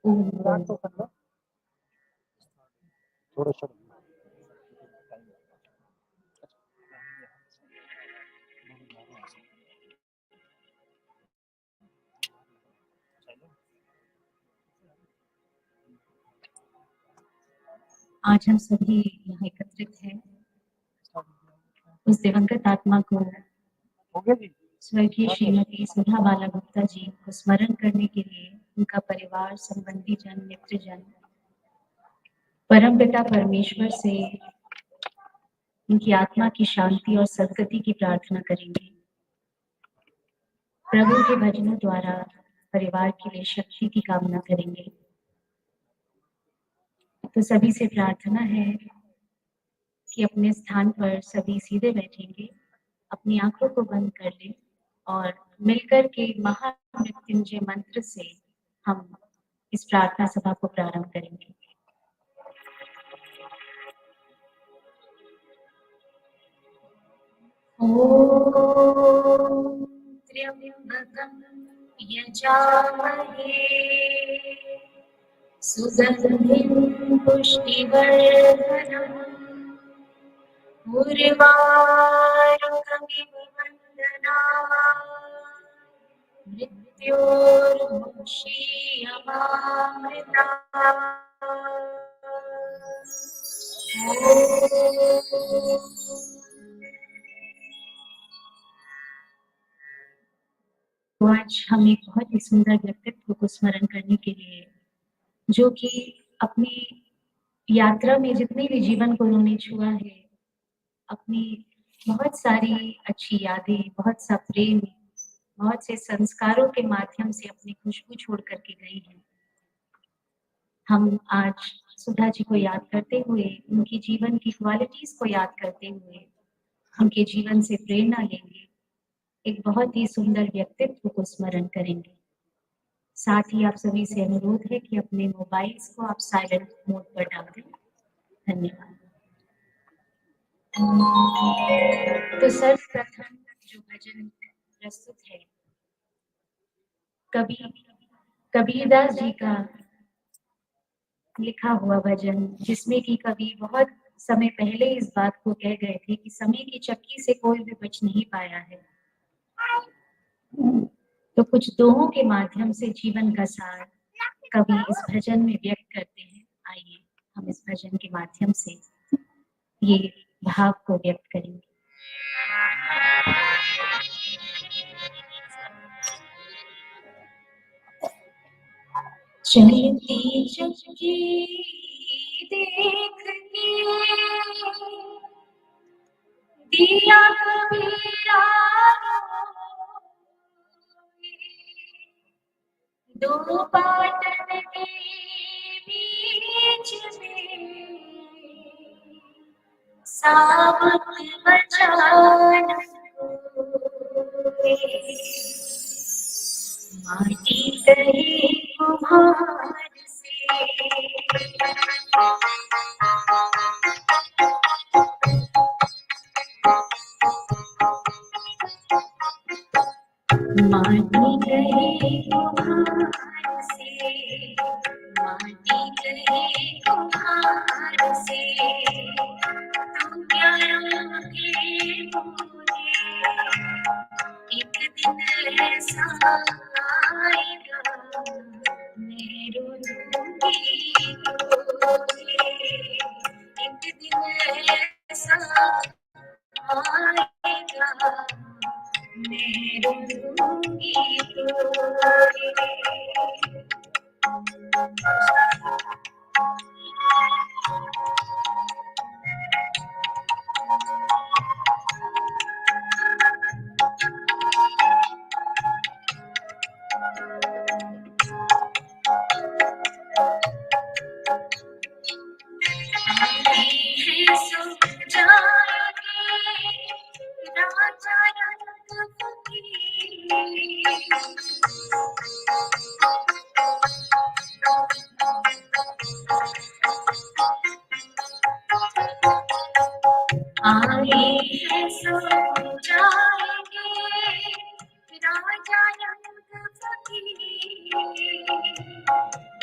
आज हम सभी यहाँ एकत्रित हैं उस दिवंगत आत्मा को स्वर्गीय श्रीमती सुधा बाला गुप्ता जी को स्मरण करने के लिए उनका परिवार, संबंधी जन, मित्रजन परमपिता परमेश्वर से उनकी आत्मा की शांति और सद्गति की प्रार्थना करेंगे। प्रभु के भजनों द्वारा परिवार के लिए शक्ति की कामना करेंगे। तो सभी से प्रार्थना है कि अपने स्थान पर सभी सीधे बैठेंगे, अपनी आंखों को बंद कर लें और मिलकर के महामृत्युंजय मंत्र से हम इस प्रार्थना सभा को प्रारंभ करेंगे। ओम त्र्यंबकं यजामहे सुगंधिं पुष्टिवर्धनम् उर्वारुकमिव वन्दनात् तो आज हम एक बहुत ही सुंदर व्यक्तित्व को स्मरण करने के लिए, जो कि अपनी यात्रा में जितने भी जीवन को उन्होंने छुआ है, अपनी बहुत सारी अच्छी यादें, बहुत सा प्रेम, बहुत से संस्कारों के माध्यम से अपनी खुशबू छोड़ करके गई हैं। हम आज सुधा जी को याद करते हुए, उनकी जीवन की क्वालिटीज को याद करते हुए, उनके जीवन से प्रेरणा लेंगे, एक बहुत ही सुंदर व्यक्तित्व को स्मरण करेंगे। साथ ही आप सभी से अनुरोध है कि अपने मोबाइल्स को आप साइलेंट मोड पर डाल दें। धन्यवाद। तो सर्वप्रथम जो भजन प्रस्तुत है, कबीरदास जी का लिखा हुआ भजन, जिसमें कि कवि बहुत समय पहले इस बात को कह गए थे कि समय की चक्की से कोई भी बच नहीं पाया है। तो कुछ दोहों के माध्यम से जीवन का सार कवि इस भजन में व्यक्त करते हैं। आइए हम इस भजन के माध्यम से ये भाव को व्यक्त करेंगे। चलती चक्की देख के दिया कबीरा दो पाटन के बीच में सावक बचान माटी कहे कुम्हार से माटी कहे कुम्हार से, माटी कहे कुम्हार से, तुम क्या रंगे बोले, एक दिन ऐसा आएगा मैं रोऊंगी रोके, एक दिन ऐसा आएगा मैं रोऊंगी रोके।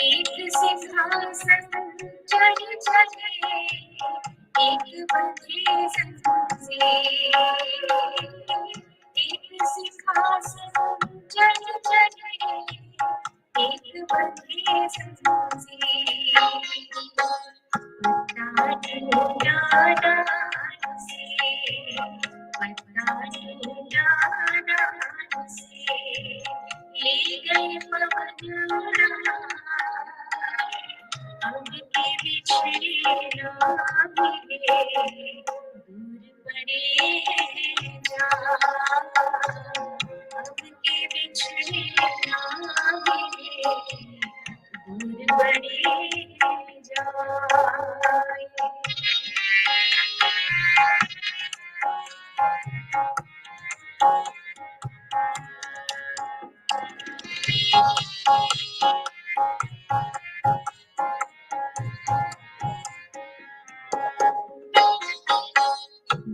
एक सिंहासन चढ़ चढ़े एक बंधे से, एक सिंहासन चढ़ चढ़े एक बंधे से, पता ढूंढा डाल से, पता ढूंढा डाल से, ले गए पवन अब के बिछड़े ना मिले, दूर पड़े जा, अब के बिछड़े ना मिले, दूर पड़े जाए।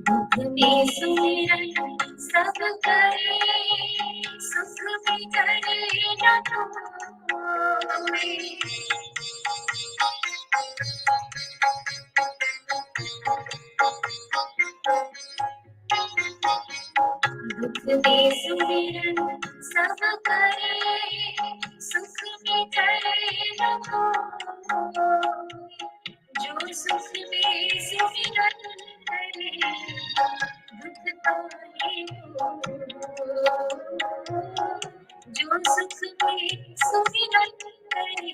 दुख में सुमिरन सब करे, सुख में करे न कोई। दुख में सुमिरन सब करे, सुख में करे न कोई। जो सुख में सुमिरन करे, दुख पाए वो। जो सुख में सुमिरन करे,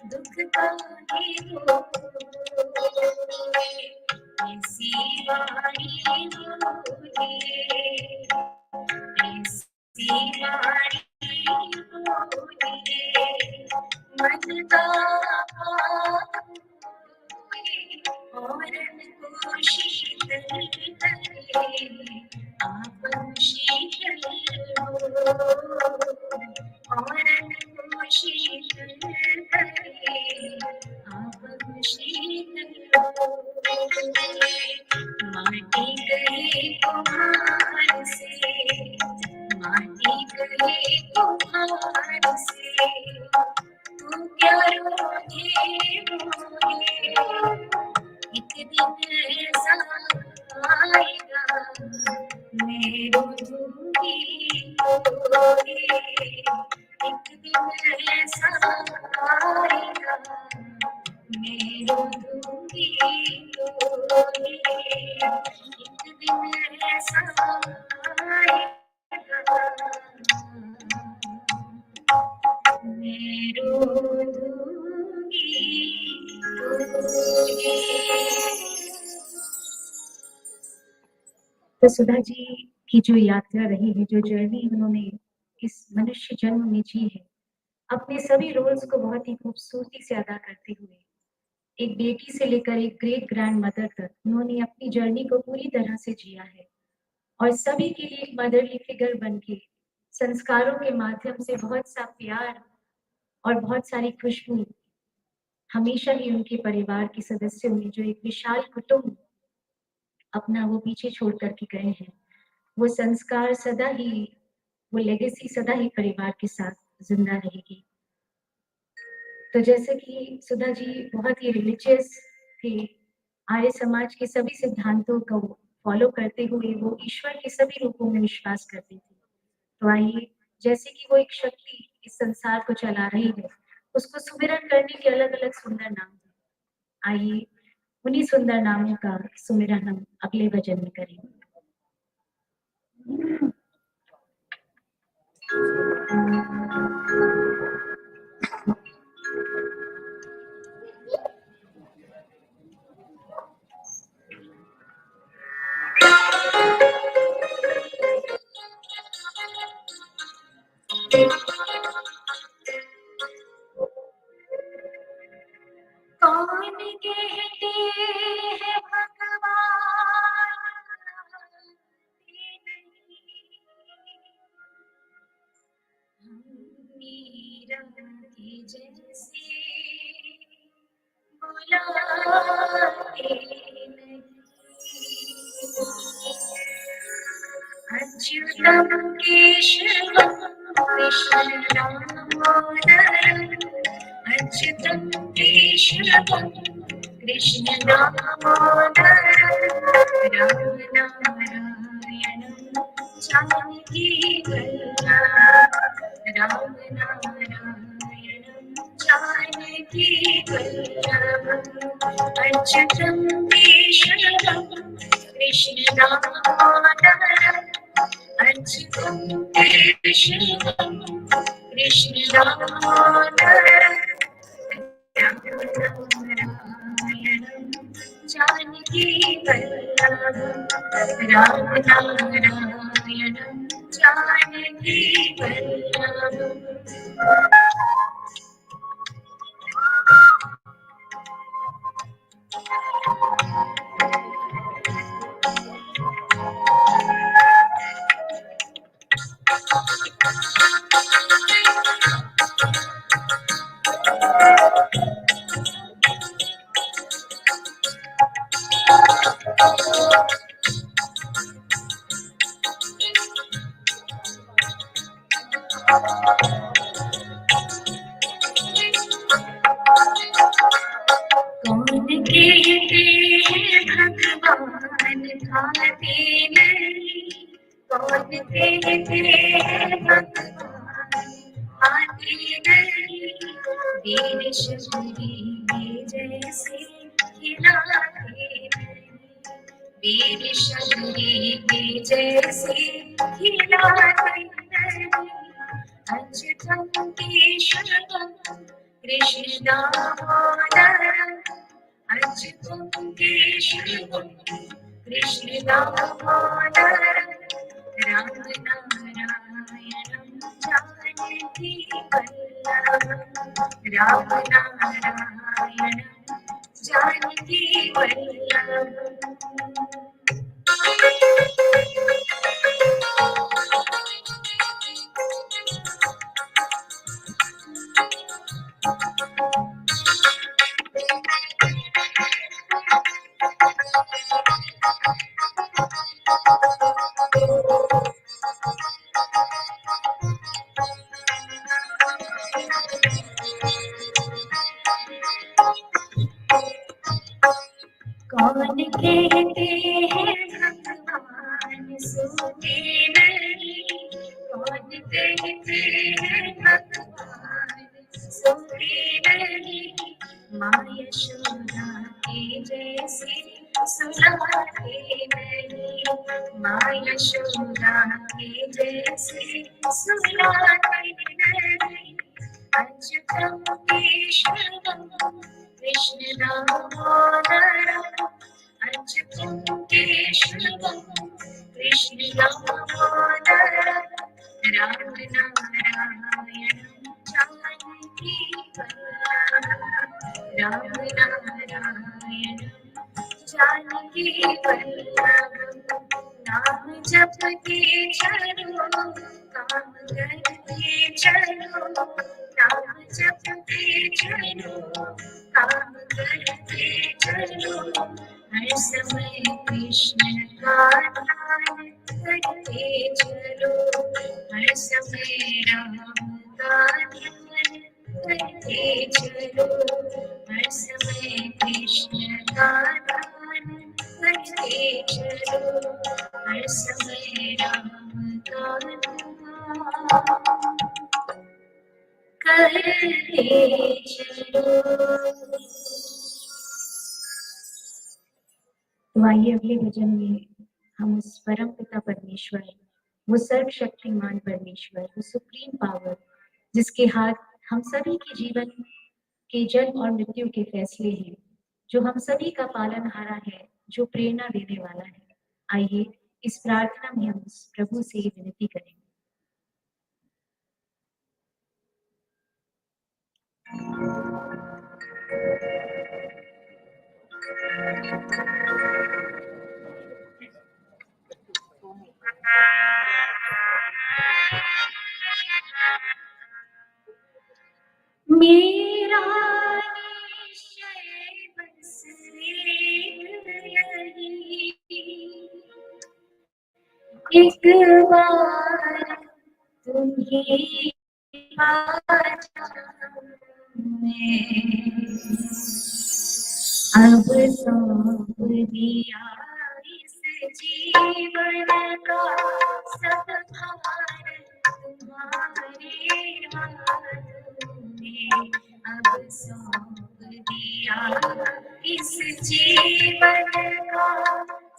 दुख पाए वो। ऐसी वाणी बोले, ऐसी वाणी बोले, मन का और को शीतल करे, आप शीतल हो, और को शीतल करे, आप शीतल हो। माटी गए कुम्हार से, माटी गए कुम्हार से, तू क्या रोगे रोगे, एक दिन ऐसा आएगा, मैं रो दूंगी रोगे, एक दिन ऐसा आएगा, मैं रो दूंगी रोगे, एक दिन ऐसा आएगा, मैं रो दूंगी रोगे। तो सुधा जी की जो यात्रा रही है, जो जर्नी उन्होंने इस मनुष्य जन्म में जी है, अपने सभी रोल्स को बहुत ही खूबसूरती से अदा करते हुए, एक बेटी से लेकर एक ग्रेट ग्रैंड मदर तक उन्होंने अपनी जर्नी को पूरी तरह से जिया है, और सभी के लिए एक मदरली फिगर बन के संस्कारों के माध्यम से बहुत सा प्यार और बहुत सारी खुशबू हमेशा ही उनके परिवार के सदस्यों में, जो एक विशाल कुटुंब अपना वो पीछे छोड़ करके गए हैं, वो संस्कार सदा ही, वो लेगेसी सदा ही परिवार के साथ जिंदा रहेगी। तो जैसे कि सुधा जी बहुत ही रिलीजियस थे, आर्य समाज के सभी सिद्धांतों को फॉलो करते हुए वो ईश्वर के सभी रूपों में विश्वास करती थी। तो आइए, जैसे कि वो एक शक्ति इस संसार को चला रही है, उसको सुमिरन करने के अलग अलग सुंदर नाम हैं। आइए उन्हीं सुंदर नामों का सुमिरन हम अगले भजन में करेंगे। कौन कहते हैं भगवान मीरा के जैसे बुलाते नहीं, अच्युतम केशवम कृष्ण दामोदरम, अच्युतम केशवं कृष्ण दामोदरं रामनारायणं जानकी वल्लभं रामनारायणं जानकी वल्लभं अच्युतं केशवं कृष्ण दामोदरं अच्युतं केशवं कृष्ण दामोदरं रामनारायणं जानकी वल्लभं रामनारायणं जानकी वल्लभम् कौन कहते हैं भगवान खाते नहीं, कौन कहते हैं भगवान खाते नहीं, वीर शबरी के जैसे खिलाते नहीं, वीर शबरी के जैसे खिलाते नहीं, अच्युतं केशवं कृष्ण दामोदरं अच्युतं केशवं कृष्ण दामोदरं रामनारायणं जानकी वल्लभं रामनारायणं जानकी वल्लभम् कौन कहते हैं भगवान सोते नहीं, कौन कहते हैं भगवान सोते नहीं, माँ यशोदा के जैसे सुलाते नहीं, माँ यशोदा के जैसे सुलाते नहीं, अच्युतं केशवं कृष्ण दामोदरं अच्युतं केशवं कृष्ण दामोदरं रामनारायणं जानकी वल्लभं रामनारायणं जानकी वल्लभं नाम जपते चलो काम करते चलो, नाम जपते चलो काम करते चलो, हर समय कृष्ण का ध्यान करते चलो, हर समय राम का ध्यान करते चलो, हर समय कृष्ण का ध्यान करते चलो, हर समय राम का ध्यान करते चलो। तो आइए अगले भजन में हम उस परम पिता परमेश्वर, वो सर्वशक्तिमान परमेश्वर, वो सुप्रीम पावर जिसके हाथ हम सभी के जीवन के जन्म और मृत्यु के फैसले हैं, जो हम सभी का पालनहारा है, जो प्रेरणा देने वाला है, आइए इस प्रार्थना में हम उस प्रभु से विनती करें। मेरा निश्चय बस एक बार तुम्हें पा जाऊं मैं, अब सौंप दिया इस जीवन का सब भार तुम्हारे हाथों में। अब सौंप दिया इस जीवन का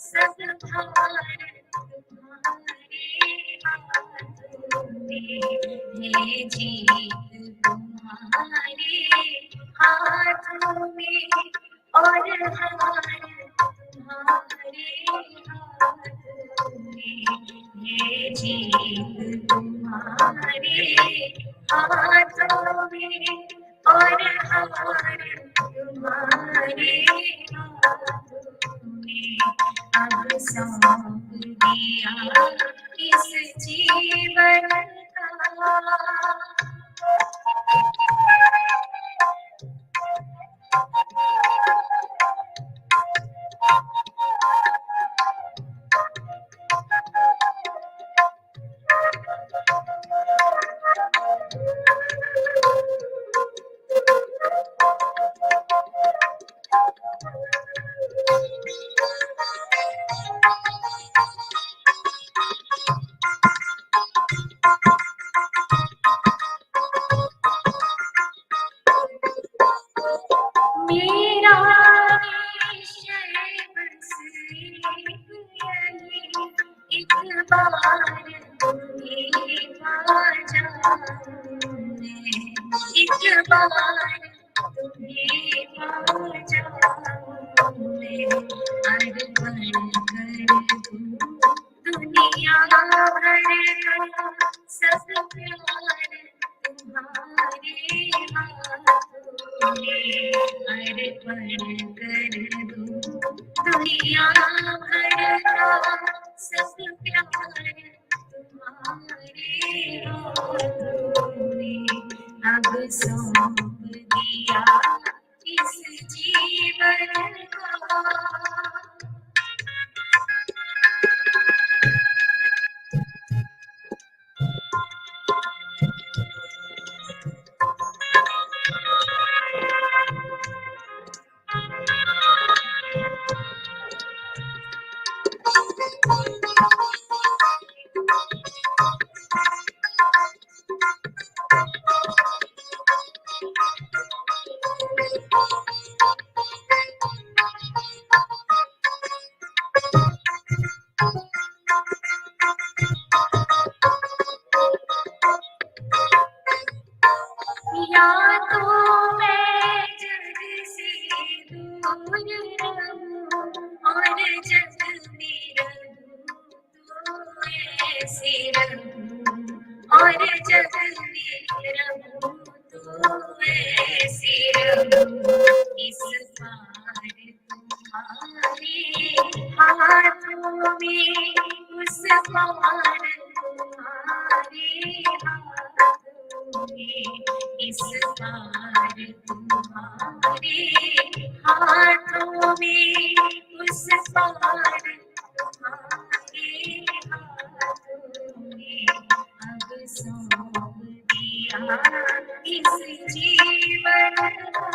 सब भार तुम्हारे हाथों में। ये जीत तुम्हारे हाथों में और हार तुम्हारे हाथों में। ये जीत तुम्हारे हाथों में और हार तुम्हारे हाथों में। अब सौंप दिया इस जीवन का। मेरा निश्चय बस एक बार तुम्हें पा जाऊं मैं। एक बार तुम्हें पा जाऊं मैं। अर्पण कर दूं दुनिया भर का सब प्यार तुम्हारे हाथों में। अर्पण कर दूं दुनिया भर का सब प्यार तुम्हारे हाथों में। अब सौंप दिया इस जीवन का। या तो मैं जग से दूर रहूं और जग में रहूं तो ऐसे रहूं। और जग में रहूं तो ऐसे रहूं। इस बार तुम्हारे हाथों में उस पार तुम्हारे हाथों में। इस बार तुम्हारे हाथों में उस पार तुम्हारे हाथों में। अब सौंप दिया इस जीवन का।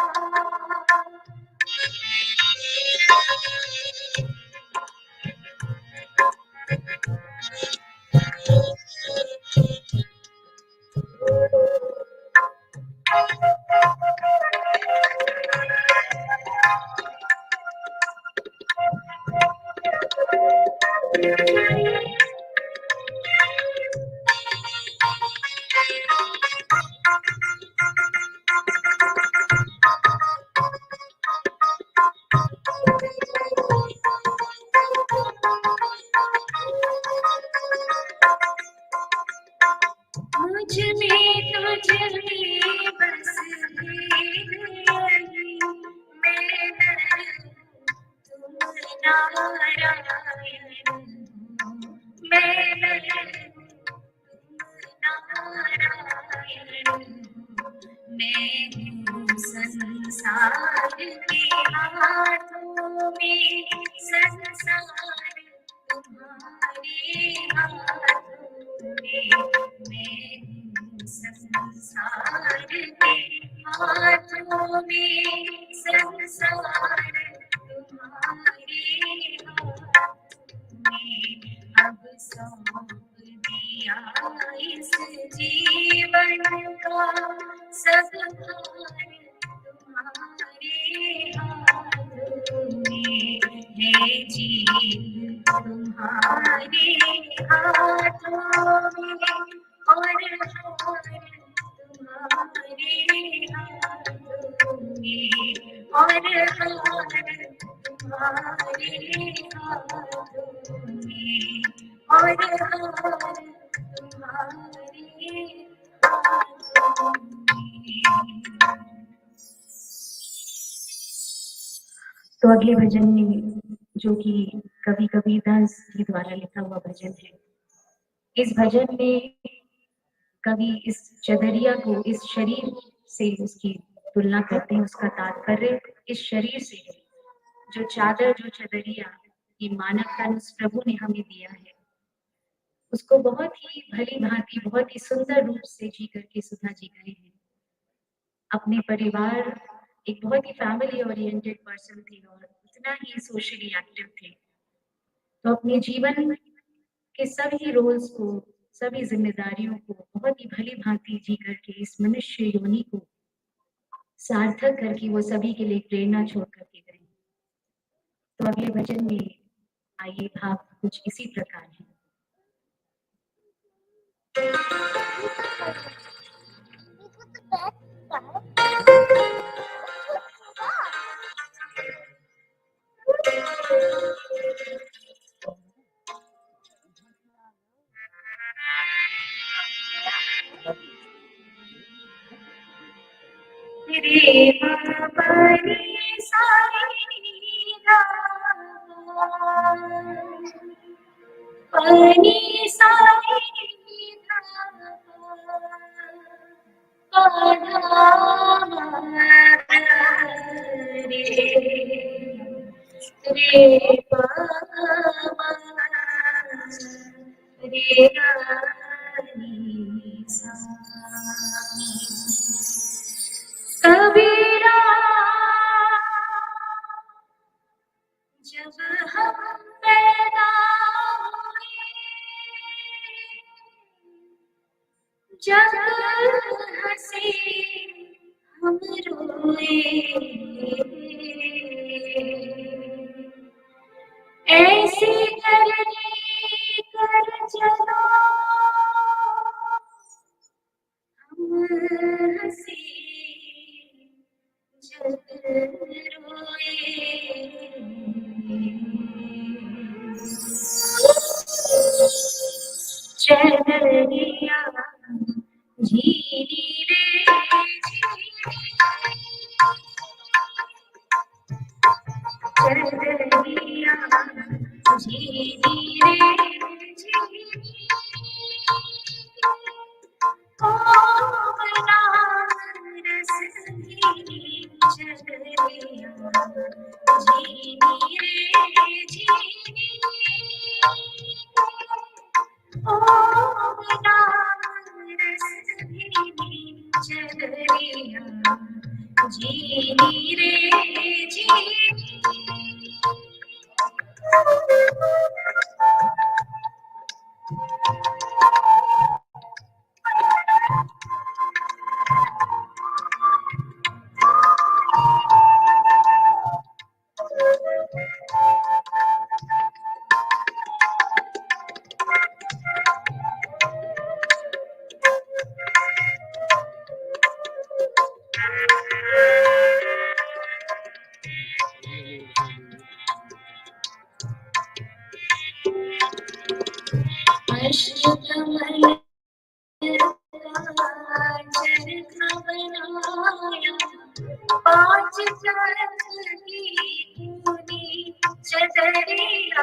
मुझ में तुझ में बस भेद यही। मैं नर तुम नारायण हो। मैं नर तुम नारायण हो। मैं हूँ संसार के हाथों में। संसार तुम्हारे हाथों में। मैं हूँ संसार के हाथों में। संसार अब सौंप दिया इस जीवन का सब भार तुम्हारे हाथों में है, जीवन तुम्हारे हाथों में और हार तुम्हारे हाथों में और हार तुम्हारे हाथों में और हार तुम्हारे हाथों में। तो अगले भजन में, जो कि कवि कबीरदास जी द्वारा लिखा हुआ भजन है, इस भजन में कवि इस चदरिया को इस शरीर से उसकी तुलना करते हैं। उसका तात्पर्य इस शरीर से है, जो चादर, जो चदरिया, ये मानव तन उस प्रभु ने हमें दिया है, उसको बहुत ही भली भांति, बहुत ही सुंदर रूप से जी करके सुधा जी गए हैं। अपने परिवार, एक बहुत ही फैमिली ओरिएंटेड पर्सन थे और उतना ही सोशली एक्टिव थे। तो अपने जीवन के सभी रोल्स को, सभी जिम्मेदारियों को बहुत ही भली भांति जी करके इस मनुष्य योनि को सार्थक करके वो सभी के लिए प्रेरणा छोड़ करके गए। तो अगले भजन में आइए, भाव कुछ इसी प्रकार है। रे बाबरी साई पानी साई रे बाबा रे कबीरा जब हम पैदा हुए, जब हंसे हम रोए, ऐसे करने कर चलो हम हंसे जब रोए। चदरिया झीली रे चदरिया झीली रे ओ बना रस झीली चदरिया झीली रे झीली ओ बना रस झीली चदरिया झीली रे झीली। अष्टकमल चरखा बनाया, पांच तरफ की पूरी चदरिया,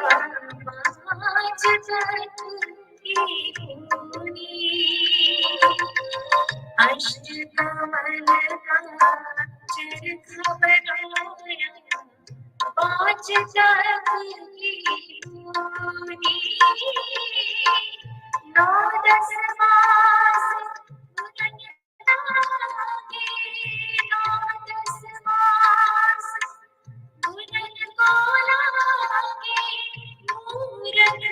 पांच तरफ की पूरी। अष्टकमल चरखा बनाया, पांच तरफ की पूरी। नौ दस मास उड़न लागे, नौ दस मास उड़न को लागे, मूरत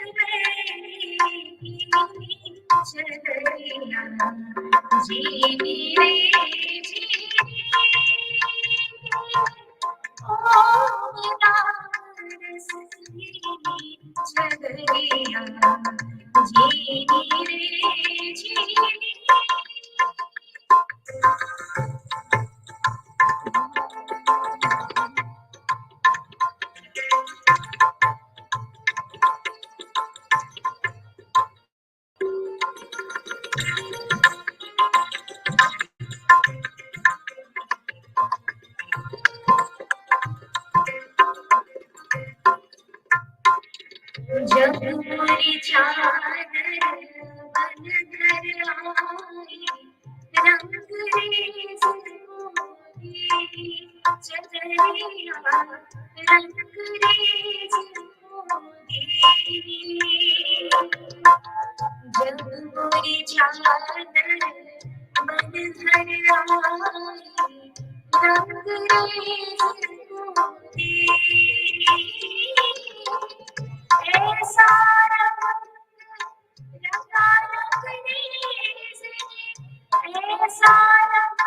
जब मोरी चादर बन घर आई, रंग रेज मोरी चदरिया, रंग रेज मोरी। जब मोरी चादर बन घर आई, रंग रेज मोरी। ऐसा रंग रंगा रंगने से, ऐसा रंग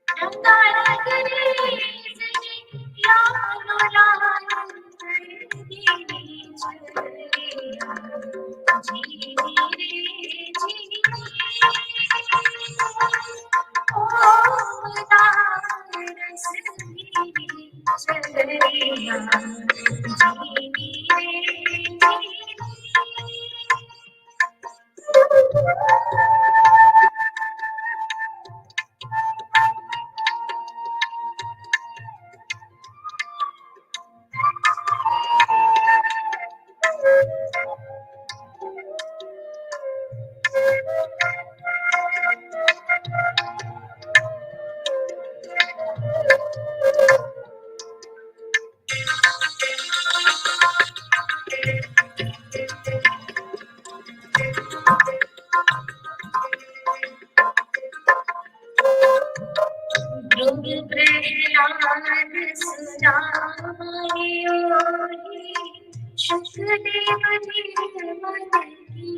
रंगा रंगने से, यारो लाल तेरी चलिया, जीनी रे जीनी, ओ रस मेरी चलिया, जीनी रे जीनी। ध्रुव प्रहलाद सुदामाए ओहि, शुकदेव निर्मल की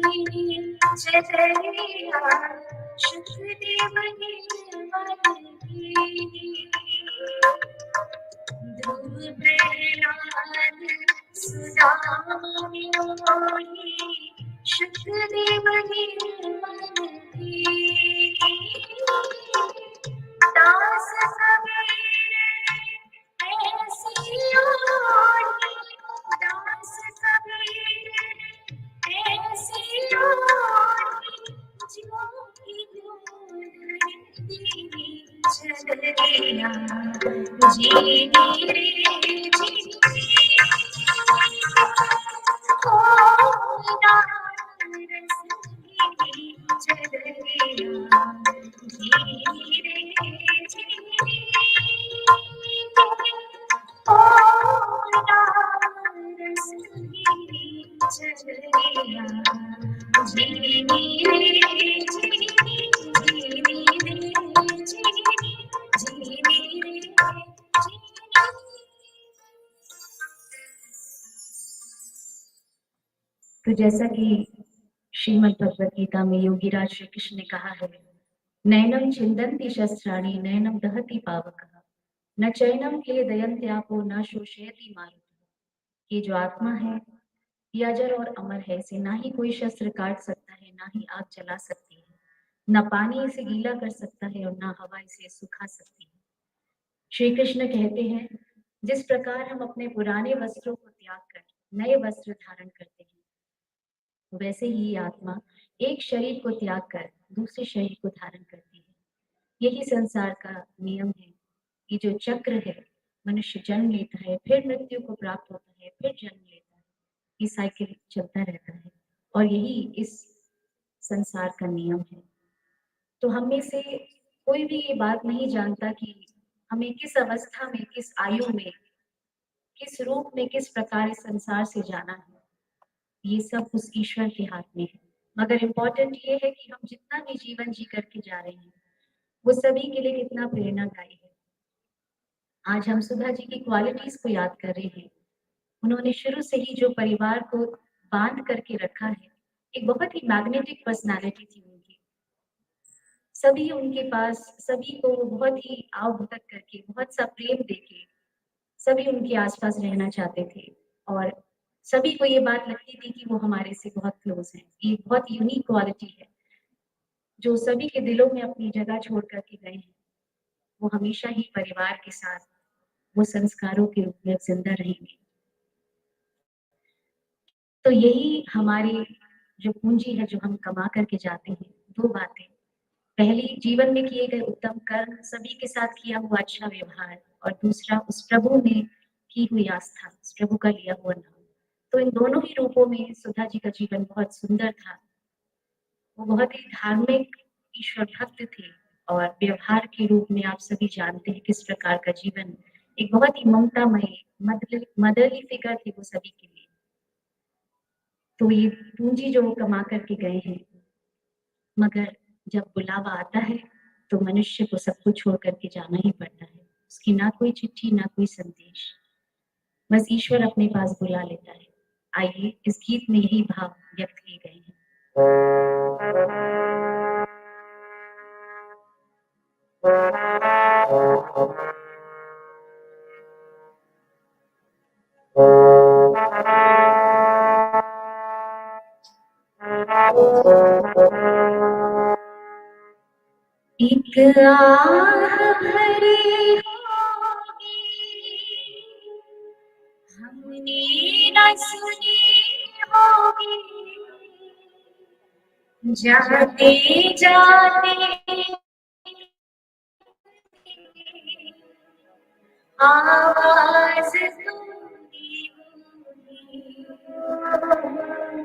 चतरिया, शुकदेव निर्मल की। ध्रुव प्रहलाद सुदामाए ओहि, शुकदेव निर्मल की। दास कबीर ऐसी ओढ़ी, दास कबीर ऐसी ओढ़ी, जो कि दूल्हन की चदरिया, जीनी रे जीनी, ओ रस मेरी चदरिया, जीनी रे जीनी, ओ रस मेरी चदरिया, जीनी रे जीनी, जीनी रे जीनी, जीनी रे जीनी। तो जैसा कि श्रीमद् भगवत गीता में योगीराज श्री कृष्ण ने कहा है, नैनम छिन्दन्ति शस्त्राणि नैनम दहति पावकः, न चैनम क्लेदयन्त्यापो न शोषयति मारुतः। ये जो आत्मा है ये अजर और अमर है, इसे ना ही कोई शस्त्र काट सकता है, ना ही आग जला सकती है, न पानी इसे गीला कर सकता है और ना हवा इसे सुखा सकती है। श्री कृष्ण कहते हैं, जिस प्रकार हम अपने पुराने वस्त्रों को त्याग कर नए वस्त्र धारण करते हैं, वैसे ही ये आत्मा एक शरीर को त्याग कर दूसरे शरीर को धारण करती है। यही संसार का नियम है। ये जो चक्र है, मनुष्य जन्म लेता है, फिर मृत्यु को प्राप्त होता है, फिर जन्म लेता है, ये साइकिल चलता रहता है और यही इस संसार का नियम है। तो हम में से कोई भी ये बात नहीं जानता कि हमें किस अवस्था में, किस आयु में, किस रूप में, किस प्रकार इस संसार से जाना है। ये सब उस ईश्वर के हाथ में है। मगर इम्पोर्टेंट ये है कि हम जितना भी जीवन जी करके जा रहे हैं वो सभी के लिए कितना प्रेरणादायी है। आज हम सुधा जी की क्वालिटीज को याद कर रहे हैं। उन्होंने शुरू से ही जो परिवार को बांध करके रखा है, एक बहुत ही मैग्नेटिक पर्सनालिटी थी उनकी। सभी उनके पास, सभी को वो बहुत ही आवभगत करके, बहुत सा प्रेम देके सभी उनके आसपास रहना चाहते थे और सभी को ये बात लगती थी कि वो हमारे से बहुत क्लोज हैं। ये बहुत यूनिक क्वालिटी है जो सभी के दिलों में अपनी जगह छोड़ कर के गए हैं। वो हमेशा ही परिवार के साथ वो संस्कारों के रूप में जिंदा रहेंगे। तो यही हमारी जो पूंजी है जो हम कमा करके जाते हैं, दो बातें। पहली, जीवन में किए गए उत्तम कर्म, सभी के साथ किया हुआ अच्छा व्यवहार, और दूसरा उस प्रभु में की हुई आस्था, उस प्रभु का लिया हुआ नाम। तो इन दोनों ही रूपों में सुधा जी का जीवन बहुत सुंदर था। वो बहुत ही धार्मिक ईश्वर भक्त थे और व्यवहार के रूप में आप सभी जानते हैं किस प्रकार का जीवन, एक बहुत ही ममतामय मदरली फिगर थी वो सभी के लिए। तो ये पूंजी जो वो कमा करके गए हैं, मगर जब बुलावा आता है तो मनुष्य को सब कुछ छोड़ करके जाना ही पड़ता है। उसकी ना कोई चिट्ठी, ना कोई संदेश, बस ईश्वर अपने पास बुला लेता है। आइए इस गीत में यही भाव व्यक्त किए गए हैं। एक आह भरी होगी हमने न सुनी होगी, जाते जाते आवाज सुनी होगी,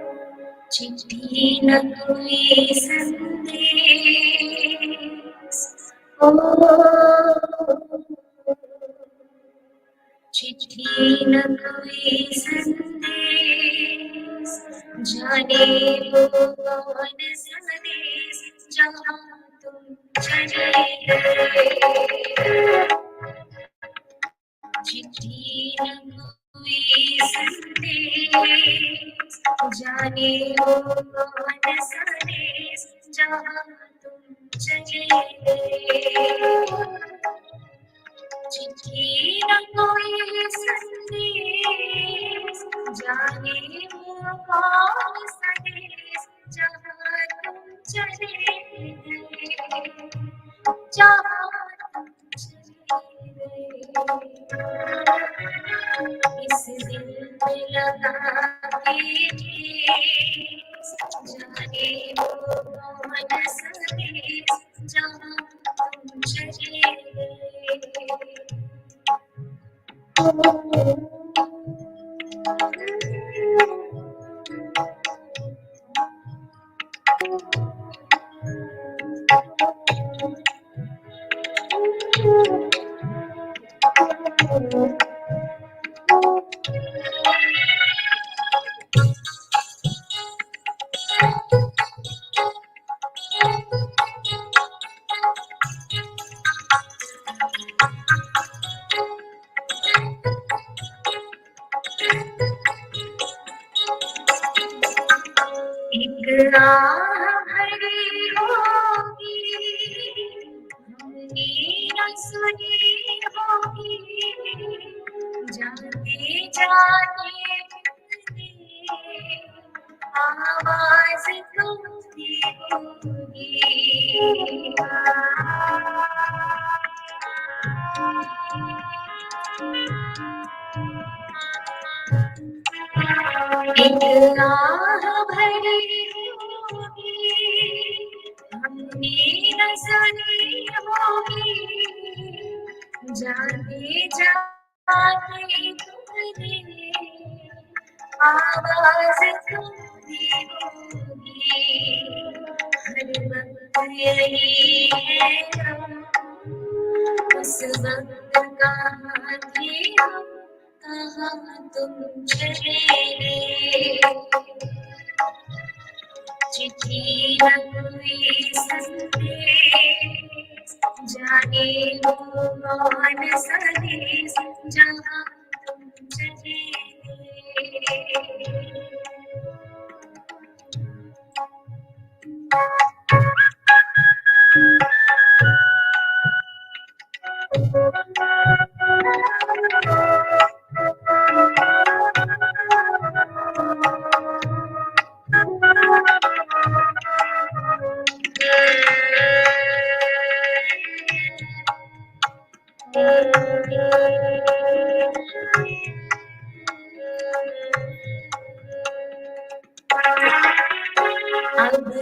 चिट्ठी न कोई संदेश, ओ चिट्ठी न कोई संदेश, जाने वो कौन संदेश जहाँ तुम चले गए। चिट्ठी न कोई संदेश, जाने वो कौन संदेश जहाँ तुम चले गए। चिट्ठी न कोई संदेश, जाने वो कौन संदेश जहाँ तुम चले गए, जहाँ तुम चले गए। इस दिल पे लगा के ठेस, जाने वो कौन संदेश जहाँ तुम चले गए। एक आह भरी होगी हमने न सुनी होगी, जाते जाते आवाज सुनती होगी। एक आह भरी होगी हमने न सुनी होगी, जाते जाते तुमने आवाज सुनती होगी। हर वक्त यही है हम, उस वक्त कहाँ थे हम, कहाँ तुम चले गए। चिट्ठी न कोई संदेश, जाने वो कौन संदेश जहाँ तुम चले गए। अब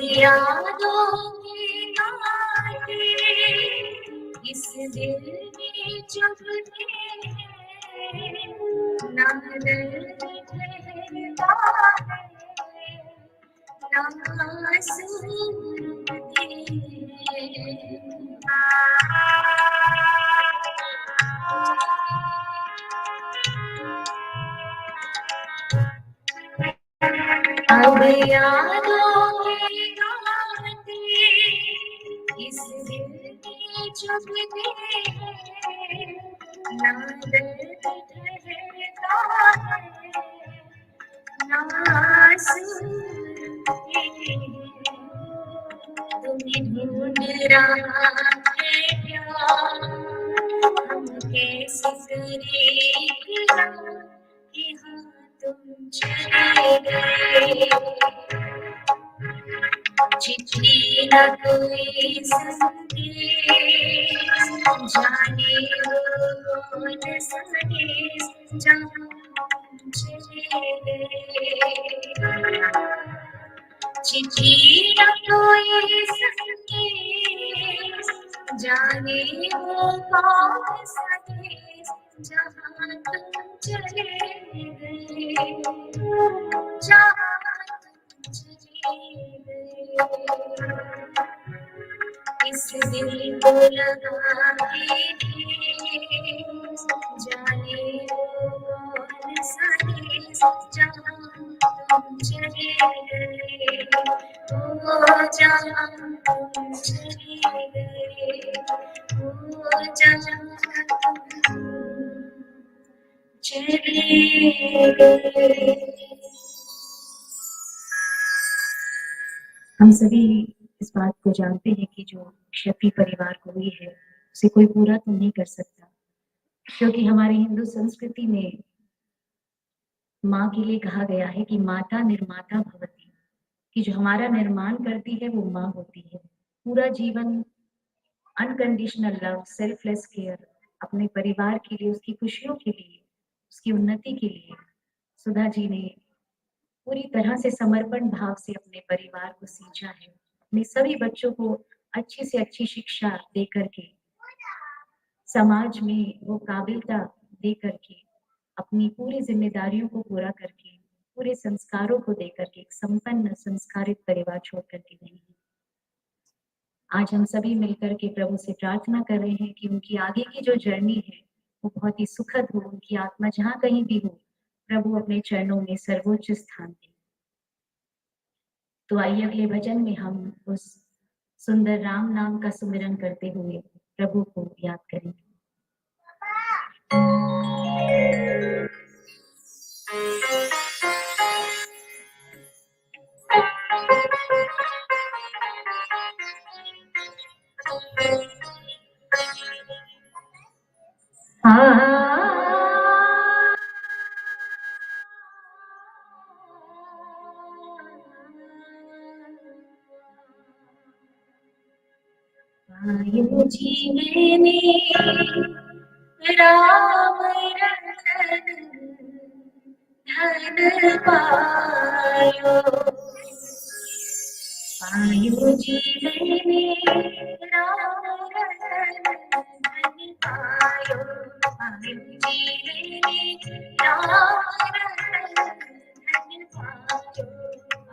यादों की बातें इस दिल में चुभते हैं, ना दर्द ठहरता है, ना आंसू रुकते हैं। अब यादों की बातें इस दिल में चुभते हैं, ना दर्द ठहरता है, ना आंसू रुकते हैं। तुम्हें ढूंढ रहा है प्यार, हम कैसे करें इकरार कि हाँ तुम चले गए। चिट्ठी न कोई संदेश, जाने वो कौन संदेश जहाँ तुम चले गए। चिट्ठी न कोई संदेश, जाने वो कौन संदेश जहाँ तुम चले गए, जहाँ तुम चले गए। इस दिल को लगा के ठेस, जाने वो कौन सा देश जहाँ तुम चले गए, ओ जहाँ तुम चले गए, ओ जहाँ तुम चले गए। हम सभी इस बात को जानते हैं कि जो क्षति परिवार को हुई है उसे कोई पूरा तो नहीं कर सकता, क्योंकि हमारी हिंदू संस्कृति में माँ के लिए कहा गया है कि माता निर्माता भवति, कि जो हमारा निर्माण करती है वो माँ होती है। पूरा जीवन अनकंडीशनल लव, सेल्फलेस केयर, अपने परिवार के लिए, उसकी खुशियों के लिए, उसकी उन्नति के लिए सुधा जी ने पूरी तरह से समर्पण भाव से अपने परिवार को सींचा है। अपने सभी बच्चों को अच्छी से अच्छी शिक्षा दे करके, समाज में वो काबिलता दे करके, अपनी पूरी जिम्मेदारियों को पूरा करके, पूरे संस्कारों को दे करके एक संपन्न संस्कारित परिवार छोड़ करके गई है। आज हम सभी मिलकर के प्रभु से प्रार्थना कर रहे हैं कि उनकी आगे की जो जर्नी है वो बहुत ही सुखद हो, उनकी आत्मा जहाँ कहीं भी हो प्रभु अपने चरणों में सर्वोच्च स्थान दे। तो आइए अगले भजन में हम उस सुंदर राम नाम का सुमिरन करते हुए प्रभु को याद करेंगे। आयो जीवने राम रतन धन पायो, आयो जीवने राम रतन धन पायो, आयो जीवने राम रतन धन पायो,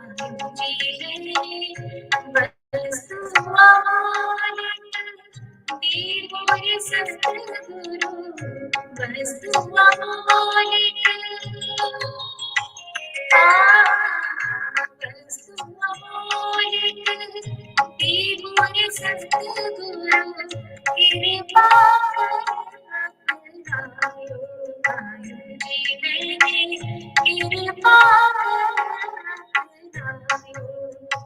आयो जीवने वस्तु अमूल्य दीवोर सतगुरु, वस्तु अमूल्य वस्तु अमूल्य दीवोर सतगुरु, कृपा अपनायो, आयो जीवने कृपा अपनायो,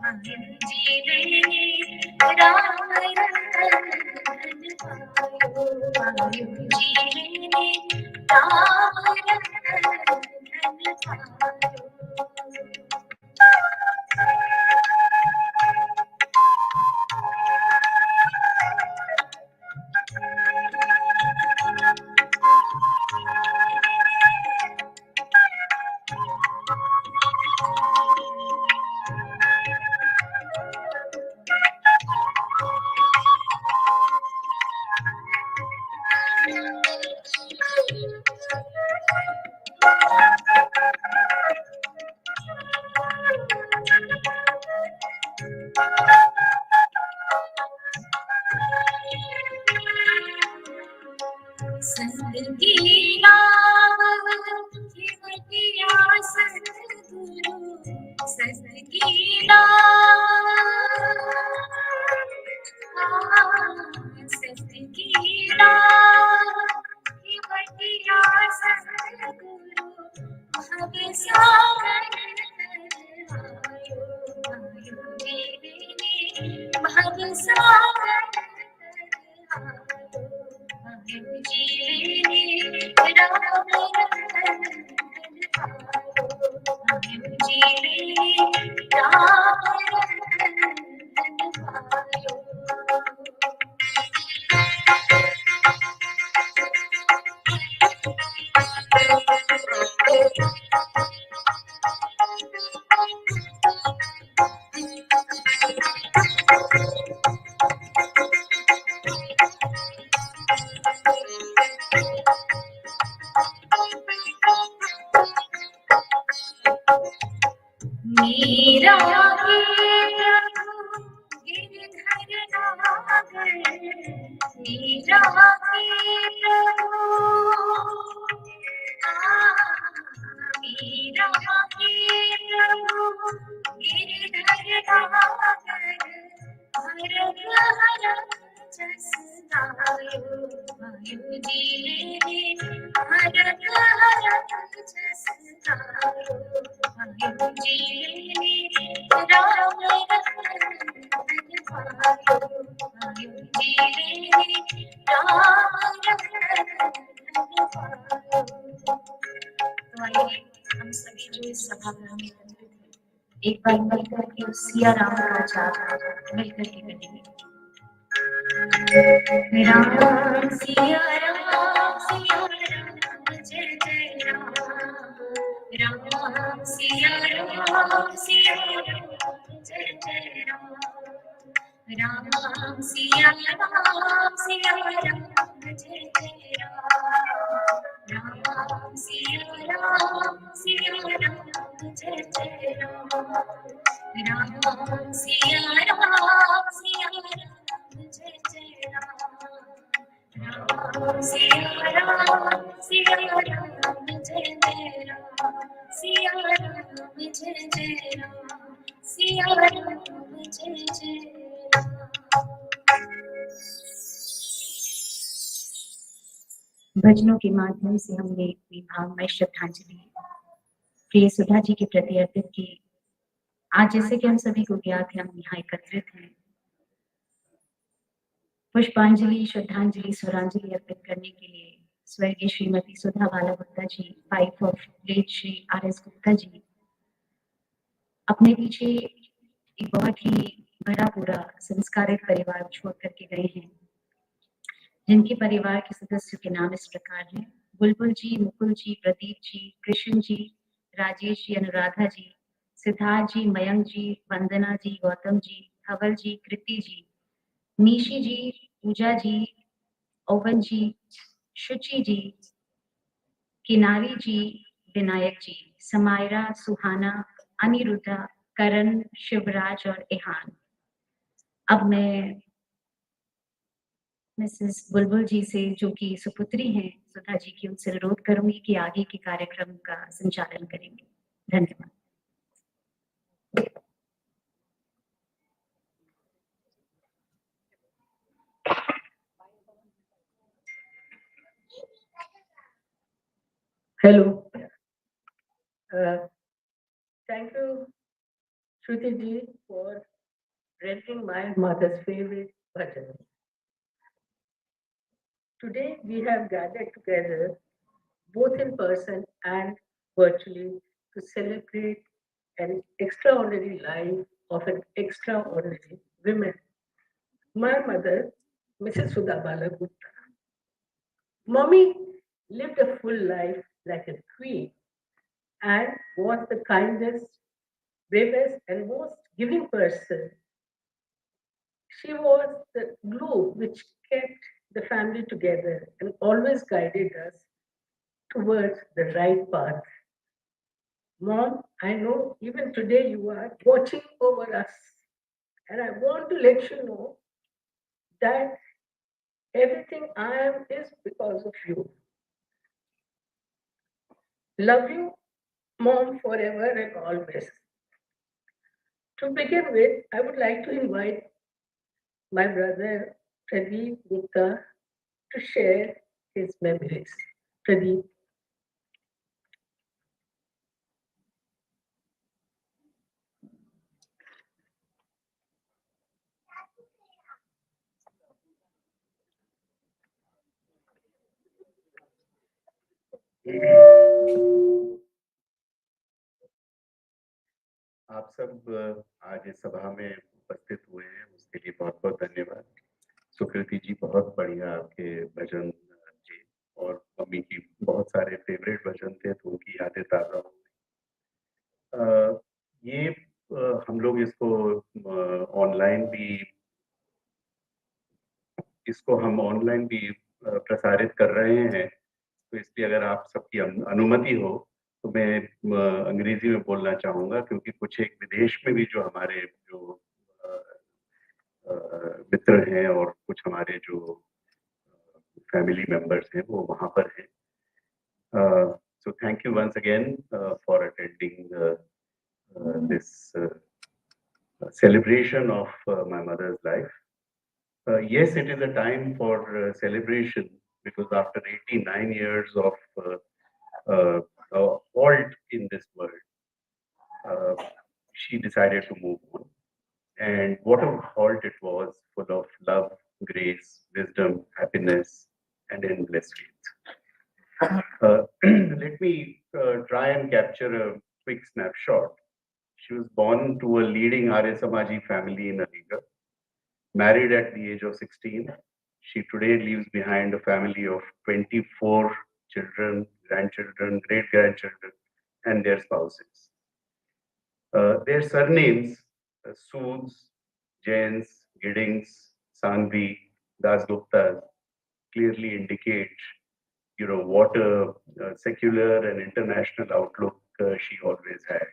आयो जीवने राम रतन धन पायो। आयो जीने राम रतन पायो। संगीला हिमतिया सद्गुरु संगीला संगीला हिमतिया सद्गुरु भव सागर आयो आयो जीवने भव सागर आयो जीवने राम रतन पायो। आयो जीवने राम रतन पायो। मीरा के प्रभु गिरधर नागर मीरा के प्रभु मीरा के प्रभु गिरधर नागर हरक हरक जस आयो आयो जीवने हरक हरक जस आयो आयो जीवने राम रतन पायो। आयो जीवने राम रतन पायो। तो आइए हम सभी जो इस सभागृह में एकत्रित हैं एक बार मिलकर के उस सिया राम का जाप मिलकर के करेंगे। राम सिया राम जय जय राम राम सिया राम जय जय राम राम सिया राम जय जय राम राम सिया राम जय जय राम राम सिया राम जय जय राम सिया राम जय जय राम सिया राम जय जय राम सिया राम जय जय भजनों के माध्यम से हमने अपनी भावमय श्रद्धांजलि प्रिय सुधा जी के प्रति अर्पित की। आज जैसे कि हम सभी को ज्ञात है, हम यहाँ एकत्रित हैं पुष्पांजलि, श्रद्धांजलि, स्वरांजलि अर्पित करने के लिए स्वर्गीय Shrimati Sudha Bala Gupta ji, wife of late Shri RS Gupta ji, अपने पीछे एक बहुत ही बड़ा पूरा संस्कारित परिवार छोड़ करके गए हैं, जिनके परिवार के सदस्यों के नाम इस प्रकार हैं: बुलबुल जी, मुकुल जी, प्रदीप जी, कृष्ण जी, राजेश जी, अनुराधा जी, सिद्धार्थ जी, मयंक जी, वंदना जी, गौतम जी, धवल जी, कृति जी, निशी जी, पूजा जी, ओवन जी, शुचि जी, किनारी जी, विनायक जी, समायरा, सुहाना, अनिरुद्धा, करण, शिवराज और इहान। अब मैं मिसेस बुलबुल जी से, जो कि सुपुत्री हैं सुधा जी की, उनसे अनुरोध करूंगी कि आगे के कार्यक्रम का संचालन करेंगे। धन्यवाद। Hello. Thank you, Shruti ji, for renting my mother's favorite button. Today we have gathered together, both in person and virtually, to celebrate an extraordinary life of an extraordinary woman. My mother, Mrs. Sudha Bala Gupta. Mommy lived a full life like a queen and was the kindest, bravest, and most giving person. She was the glue which kept the family together and always guided us towards the right path. Mom, I know even today you are watching over us, and I want to let you know that everything I am is because of you. Love you, Mom, forever and always. To begin with, I would like to invite my brother Pradeep Gupta to share his memories. Pradeep. आप सब आज इस सभा में उपस्थित हुए हैं उसके लिए बहुत बहुत धन्यवाद। सुकृति जी बहुत बढ़िया आपके भजन जी और मम्मी की बहुत सारे फेवरेट भजन थे तो उनकी यादें ताज़ा हो गई। ये हम लोग इसको हम ऑनलाइन भी प्रसारित कर रहे हैं तो इसलिए अगर आप सबकी अनुमति हो तो मैं अंग्रेजी में बोलना चाहूँगा क्योंकि कुछ एक विदेश में भी जो हमारे जो मित्र हैं और कुछ हमारे जो फैमिली मेंबर्स हैं वो वहाँ पर हैं। So thank you once again for attending this celebration of my mother's life. Yes, it is a time for celebration because after 89 years of halt in this world, she decided to move on. And what a halt it was, full of love, grace, wisdom, happiness, and endless faith. Let me try and capture a quick snapshot. She was born to a leading Arya Samaji family in Aligarh. Married at the age of 16, she today leaves behind a family of 24 children, grandchildren, great-grandchildren, and their spouses. Their surnames, Soods, Jains, Giddings, Sangvi, Dasguptas, clearly indicate, what a secular and international outlook she always had.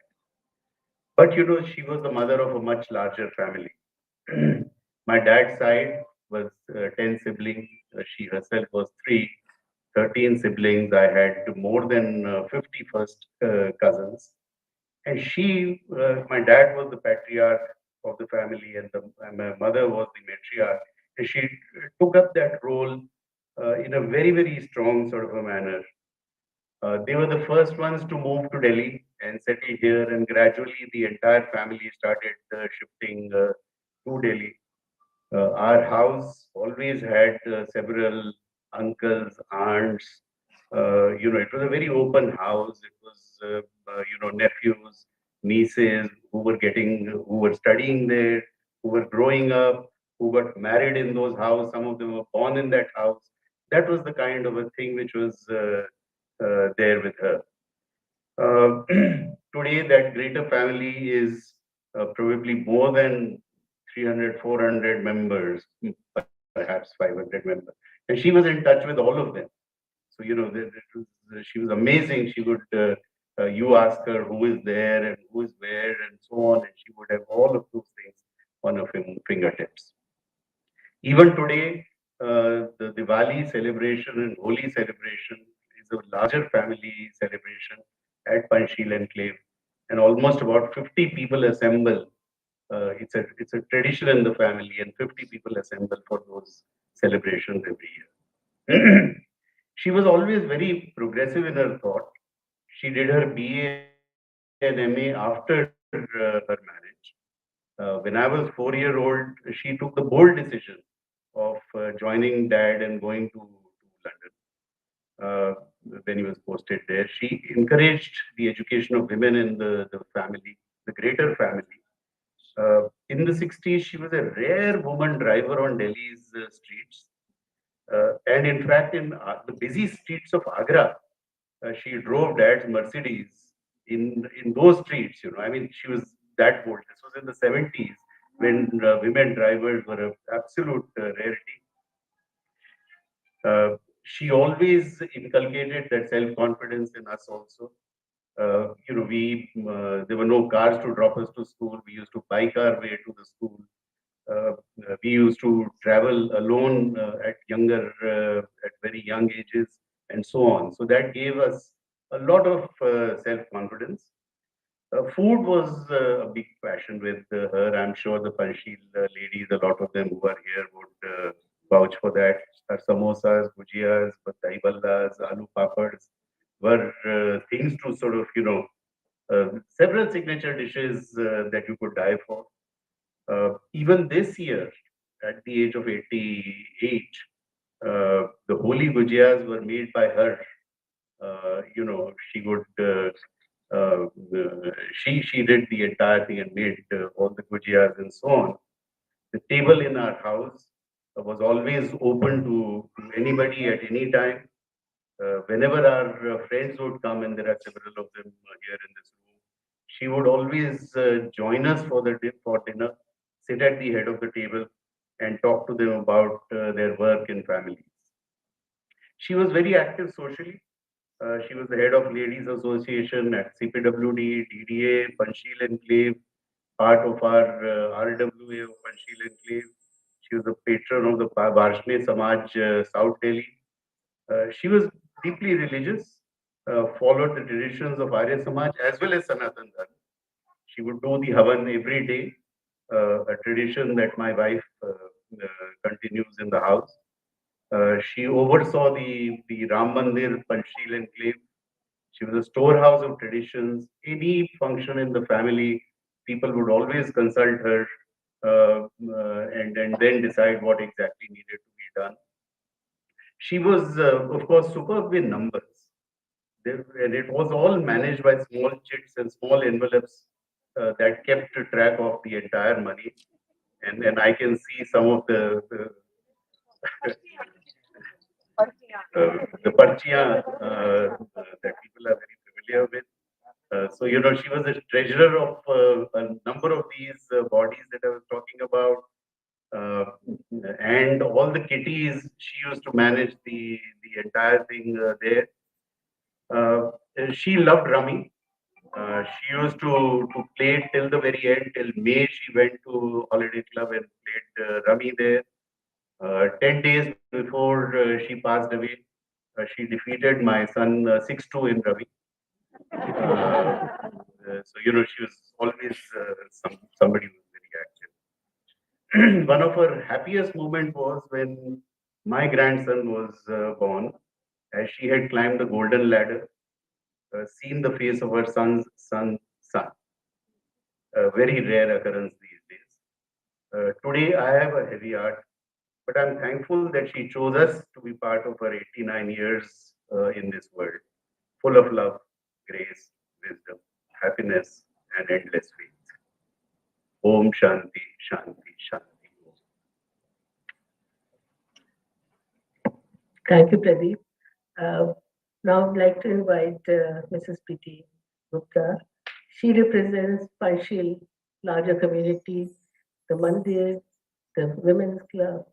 But, she was the mother of a much larger family. My dad's side was 10 siblings. She herself was 3, 13 siblings. I had more than 50 first cousins. And my dad was the patriarch of the family, and my mother was the matriarch. And she took up that role in a very, very strong sort of a manner. They were the first ones to move to Delhi and settle here, and gradually the entire family started shifting to Delhi. Our house always had several uncles, aunts. It was a very open house. It was, nephews, nieces who were studying there, who were growing up, who got married in those houses. Some of them were born in that house. That was the kind of a thing which was there with her. Today, that greater family is probably more than 300, 400 members, perhaps 500 members. And she was in touch with all of them. So, she was amazing. She would, you ask her who is there and who is where and so on, and she would have all of those things on her fingertips. Even today, the Diwali celebration and Holi celebration is a larger family celebration at Panchsheel Enclave, and almost about 50 people assemble. It's a tradition in the family, and 50 people assemble for those celebrations every year. She was always very progressive in her thought. She did her BA and MA after her marriage. When I was 4-year old, she took the bold decision of joining dad and going to London when he was posted there. She encouraged the education of women in the family, the greater family. In the 60s, she was a rare woman driver on Delhi's streets. And in fact, in the busy streets of Agra, she drove Dad's Mercedes in those streets. I mean, she was that bold. This was in the 70s when women drivers were an absolute rarity. She always inculcated that self-confidence in us also. There were no cars to drop us to school. We used to bike our way to the school. We used to travel alone at very young ages, and so on. So that gave us a lot of self-confidence. Food was a big passion with her. I'm sure the Panchsheel ladies, a lot of them who are here, would vouch for that. Her samosas, bhujiyas, dahi ballas, aloo papads were things to sort of, several signature dishes that you could die for. Even this year, at the age of 88, the holy bhujiyas were made by her. She would she did the entire thing and made all the gujiyas and so on. The table in our house was always open to anybody at any time. Whenever our friends would come, and there are several of them here in this room, she would always join us for dinner, sit at the head of the table, and talk to them about their work and families. She was very active socially. She was the head of Ladies Association at CPWD, DDA, Panchsheel Enclave, part of our RWA of Panchsheel Enclave. She was the patron of the Varshne Samaj, South Delhi. She was deeply religious, followed the traditions of Arya Samaj as well as Sanatan Dharma. She would do the Havan every day, a tradition that my wife continues in the house. She oversaw the Ram Mandir Panchsheel Enclave. She was a storehouse of traditions. Any function in the family, people would always consult her and then decide what exactly needed to be done. She was, of course, superb in numbers. And it was all managed by small chits and small envelopes that kept track of the entire money. And I can see some of the parchiya that people are very familiar with. So, she was a treasurer of a number of these bodies that I was talking about. And all the kitties, she used to manage the entire thing there. She loved rummy. She used to play till the very end, till May. She went to Holiday Club and played rummy there. 10 days before she passed away, she defeated my son 6-2 in rummy. So, she was always somebody who was very active. One of her happiest moments was when my grandson was born, as she had climbed the golden ladder, seen the face of her son's son. A very rare occurrence these days. Today, I have a heavy heart, but I'm thankful that she chose us to be part of her 89 years in this world, full of love, grace, wisdom, happiness, and endless faith. Om Shanti, Shanti, Shanti. Thank you, Pradeep. Now I'd like to invite Mrs. P.T. Gupta. She represents Panchsheel larger community, the Mandir, the Women's Club.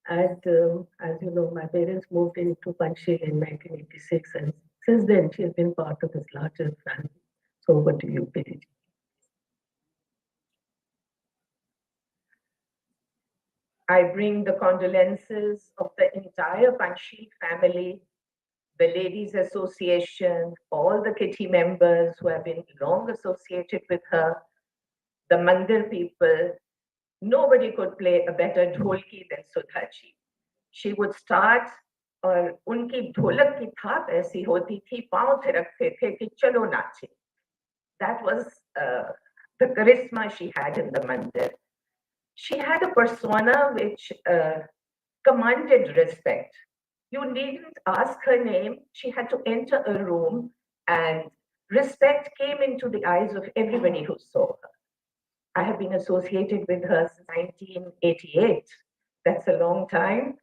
And as you know, my parents moved into Panchsheel in 1986, and since then she has been part of this larger family. So over to you, P.T. I bring the condolences of the entire Panchsheel family, the Ladies Association, all the kitty members who have been long associated with her, the Mandir people. Nobody could play a better dholki than Sudha ji. She would start और उनकी ढोलक की थाप ऐसी होती थी, पांव थिरकते थे कि चलो नाचे. That was the charisma she had in the mandir. She had a persona which commanded respect. You needn't ask her name. She had to enter a room, and respect came into the eyes of everybody who saw her. I have been associated with her since 1988. That's a long time.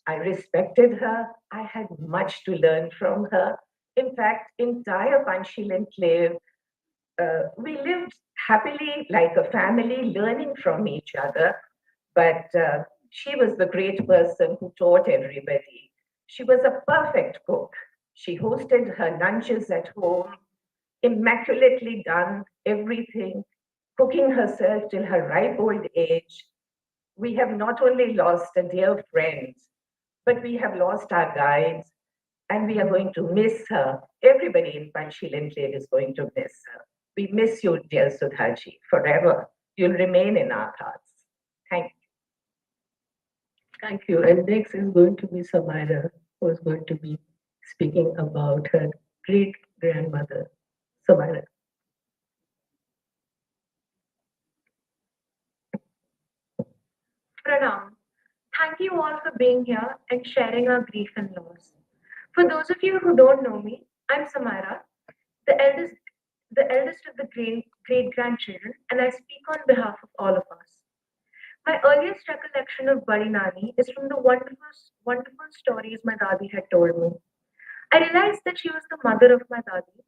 I respected her. I had much to learn from her. In fact, entire Panchil enclave, we lived happily like a family, learning from each other. But she was the great person who taught everybody. She was a perfect cook. She hosted her lunches at home, immaculately done everything, cooking herself till her ripe old age. We have not only lost a dear friend, but we have lost our guides, and we are going to miss her. Everybody in Panchil Enclave is going to miss her. We miss you, dear Sudhaji, forever. You'll remain in our hearts. Thank you. Thank you. And next is going to be Samira, who is going to be speaking about her great grandmother, Samira. Pranam. Thank you all for being here and sharing our grief and loss. For those of you who don't know me, I'm Samara, the eldest, the eldest of the great grandchildren, and I speak on behalf of all of us. My earliest recollection of Badi Nani is from the wonderful stories my dadi had told me. I realized that she was the mother of my dadi,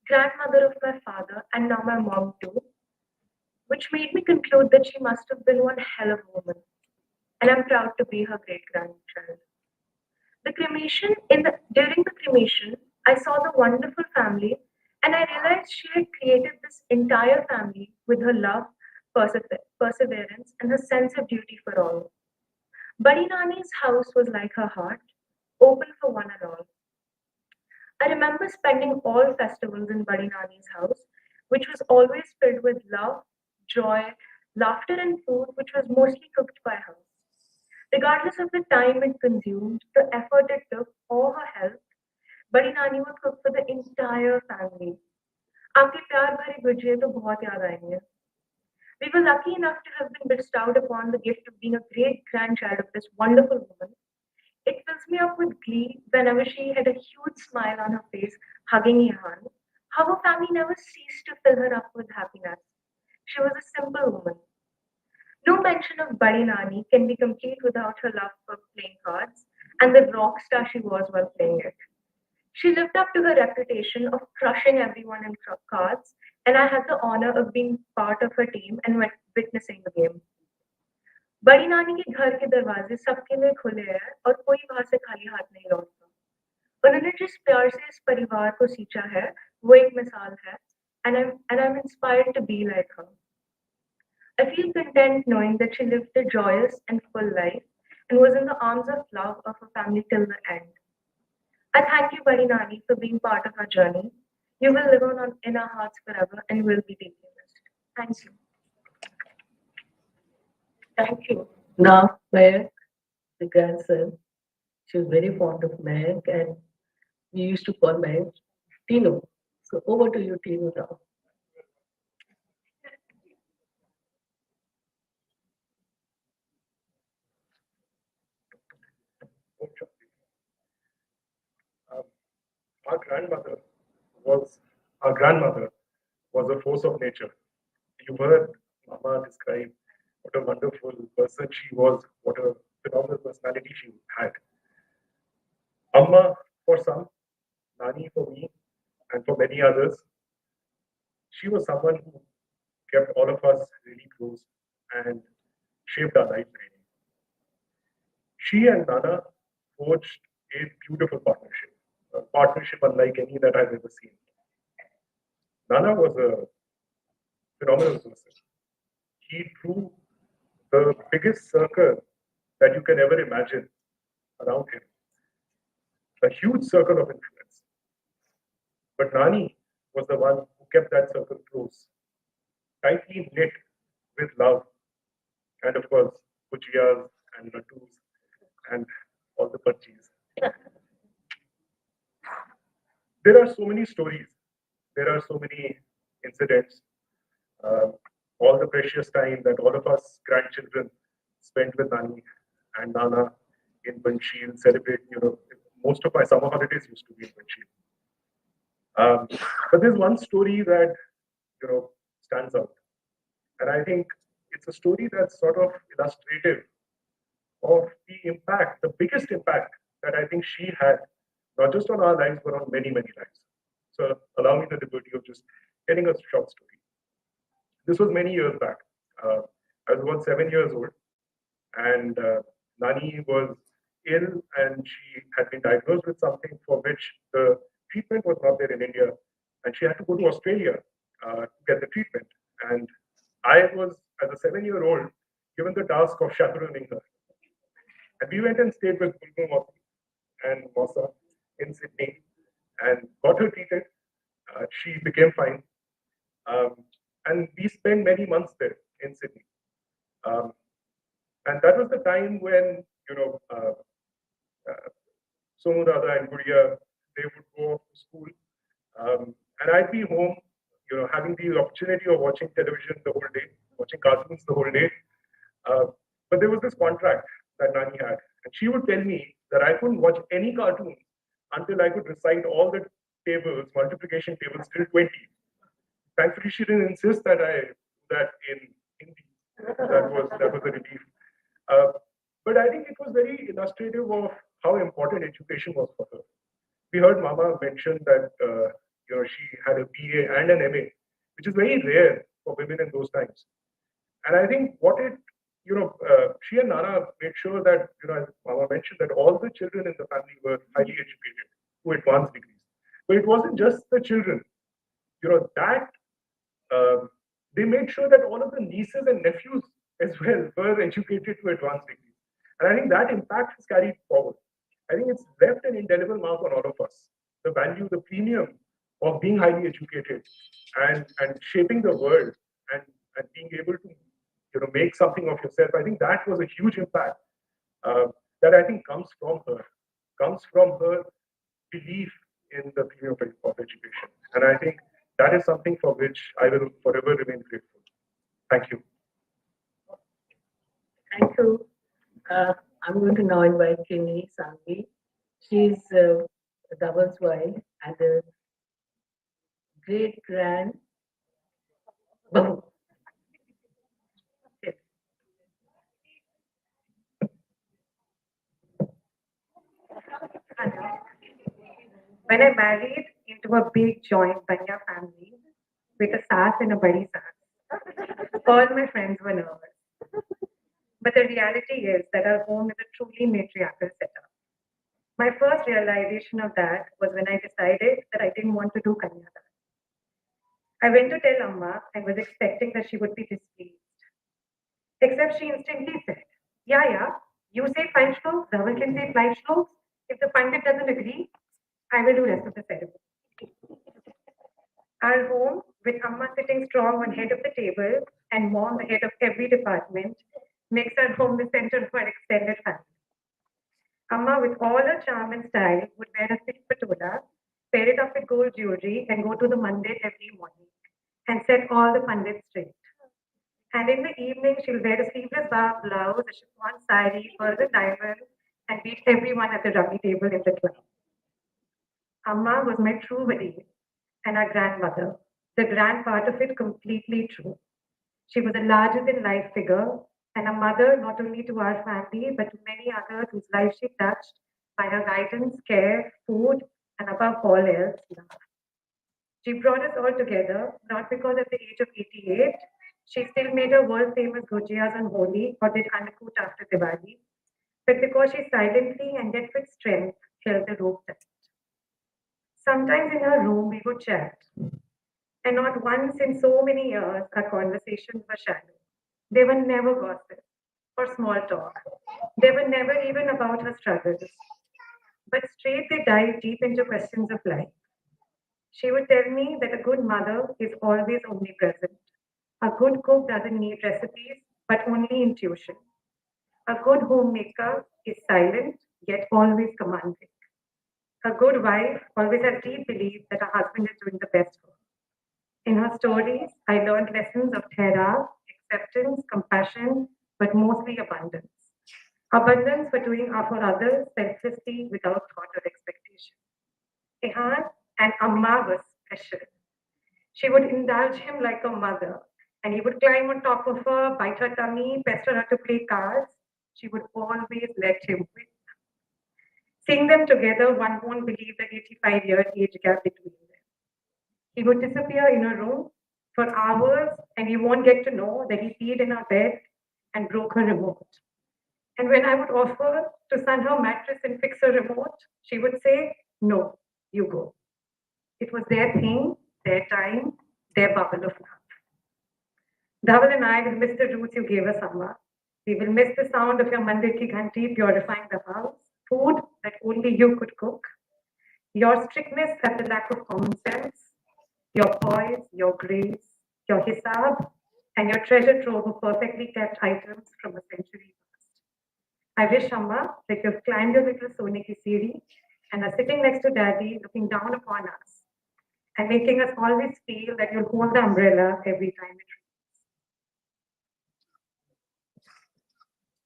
grandmother of my father, and now my mom too, which made me conclude that she must have been one hell of a woman, and I'm proud to be her great grandchild. The cremation during the cremation, I saw the wonderful family, and I realized she had created this entire family with her love, perseverance, and her sense of duty for all. Badi Nani's house was like her heart, open for one and all. I remember spending all festivals in Badi Nani's house, which was always filled with love, joy, laughter, and food, which was mostly cooked by her. Regardless of the time it consumed, the effort it took, or her health, बड़ी नानी would cook for the entire family. आपके प्यार भरी गुजिया तो बहुत याद आएंगे. We were lucky enough to have been bestowed upon the gift of being a great grandchild of this wonderful woman. It fills me up with glee whenever she had a huge smile on her face, hugging Ihan. How her family never ceased to fill her up with happiness. She was a simple woman. No mention of Badi Nani can be complete without her love for playing cards and the rock star she was while playing it. She lived up to her reputation of crushing everyone in cards, and I had the honor of being part of her team and witnessing the game. बड़ी नानी के घर के दरवाजे सबके लिए खुले हैं और कोई वहां से खाली हाथ नहीं लौटता. उन्होंने जिस प्यार से इस परिवार को सींचा है वो एक मिसाल है, and I'm inspired to be like her. I feel content knowing that she lived a joyous and full life and was in the arms of love of her family till the end. I thank you, Badi Nani, for being part of our journey. You will live on in our hearts forever and will be deeply missed. Thank you. Thank you. Now, Mayak, the grandson, she was very fond of Mayak, and we used to call Mayak Tino. So over to you, Tino, now. Um, our grandmother was our grandmother was a force of nature. You heard Mama describe what a wonderful person she was, what a phenomenal personality she had. Amma for some, Nani for me, and for many others, she was someone who kept all of us really close and shaped our lives really. She and Nana forged a beautiful partnership, a partnership unlike any that I've ever seen. Nana was a phenomenal person. He drew the biggest circle that you can ever imagine around him, a huge circle of influence. But Nani was the one who kept that circle close, tightly knit with love, and of course, bhujiyas and laddus and all the parchees. There are so many stories, there are so many incidents, uh, all the precious time that all of us grandchildren spent with Nani and Nana in Panchil, celebrating, most of my summer holidays used to be in Panchil. But there's one story that stands out, and I think it's a story that's sort of illustrative of the impact, the biggest impact that I think she had, not just on our lives, but on many, many lives. So allow me the liberty of just telling a short story. This was many years back. I was about 7 years old, and Nani was ill, and she had been diagnosed with something for which the treatment was not there in India, and she had to go to Australia to get the treatment. And I was, as a 7-year-old, given the task of chaperoning her. And we went and stayed with Bulbul and Mosa in Sydney and got her treated. She became fine. And we spent many months there in Sydney. And that was the time when, Somu Dada and Gudiya, they would go off to school. And I'd be home, having the opportunity of watching television the whole day, watching cartoons the whole day. But there was this contract that Nani had. And she would tell me that I couldn't watch any cartoon until I could recite all the tables, multiplication tables till 20. Thankfully, she didn't insist that I do that in Hindi. That was a relief. But I think it was very illustrative of how important education was for her. We heard Mama mention that she had a BA and an MA, which is very rare for women in those times. And I think what it, she and Nana made sure that, as Mama mentioned, that all the children in the family were highly educated to advanced degrees. But it wasn't just the children. They made sure that all of the nieces and nephews as well were educated to advanced degrees. And I think that impact is carried forward. I think it's left an indelible mark on all of us. The value, the premium of being highly educated and shaping the world and being able to make something of yourself. I think that was a huge impact that I think comes from her belief in the premium of education. And I think that is something for which I will forever remain grateful. Thank you. Thank you. I'm going to now invite Kimi Sanghi. She's Dhawan's wife and a great-grand Bahu. When I married into a big joint Banya family with a sass and a badi sass, all my friends were nervous. But the reality is that our home is a truly matriarchal setup. My first realization of that was when I decided that I didn't want to do Kanyadan. I went to tell Amma and was expecting that she would be displeased. Except she instantly said, yeah, you say 5 shloks, Dhawan can say 5 shloks. If the Pandit doesn't agree, I will do rest of the ceremony. Our home, with Amma sitting strong on head of the table and Mom the head of every department, makes our home the center of our extended family. Amma, with all her charm and style, would wear a thick patola, pair it up with gold jewelry, and go to the mandir every morning and set all the pandits straight. And in the evening, she'll wear a sleeveless blouse, a chiffon sari, further diamonds, and beat everyone at the rummy table in the club. Amma was my true Vadi and our grandmother. The grand part of it completely true. She was a larger-than-life figure and a mother not only to our family, but to many others whose lives she touched by her guidance, care, food, and above all else, love. She brought us all together, not because at the age of 88, she still made her world-famous gujiyas on Holi or did Annakut after Diwali, but because she silently and yet with strength held the rope tight. Sometimes in her room we would chat, and not once in so many years our conversations were shallow. They were never gossip or small talk. They were never even about her struggles. But straight they dive deep into questions of life. She would tell me that a good mother is always omnipresent. A good cook doesn't need recipes, but only intuition. A good homemaker is silent, yet always commanding. A good wife always has deep belief that her husband is doing the best for her. In her stories, I learned lessons of thera, acceptance, compassion, but mostly abundance. Abundance for doing for others selflessly without thought or expectation. Ihan and Amma was special. She would indulge him like a mother, and he would climb on top of her, bite her tummy, pester her to play cards. She would always let him win. Seeing them together, one won't believe the 85-year age gap between them. He would disappear in a room for hours, and you won't get to know that he peed in her bed and broke her remote. And when I would offer to sun her mattress and fix her remote, she would say, "No, you go." It was their thing, their time, their bubble of love. Dhaval and I will miss the roots you gave us, Amma. We will miss the sound of your mandir ki ghanti purifying the house, food that only you could cook, your strictness at the lack of common sense, your poise, your grace, your hisab, and your treasure trove of perfectly kept items from a century past. I wish, Amma, that you've climbed your little Sone ki Siri and are sitting next to Daddy, looking down upon us and making us always feel that you'll hold the umbrella every time it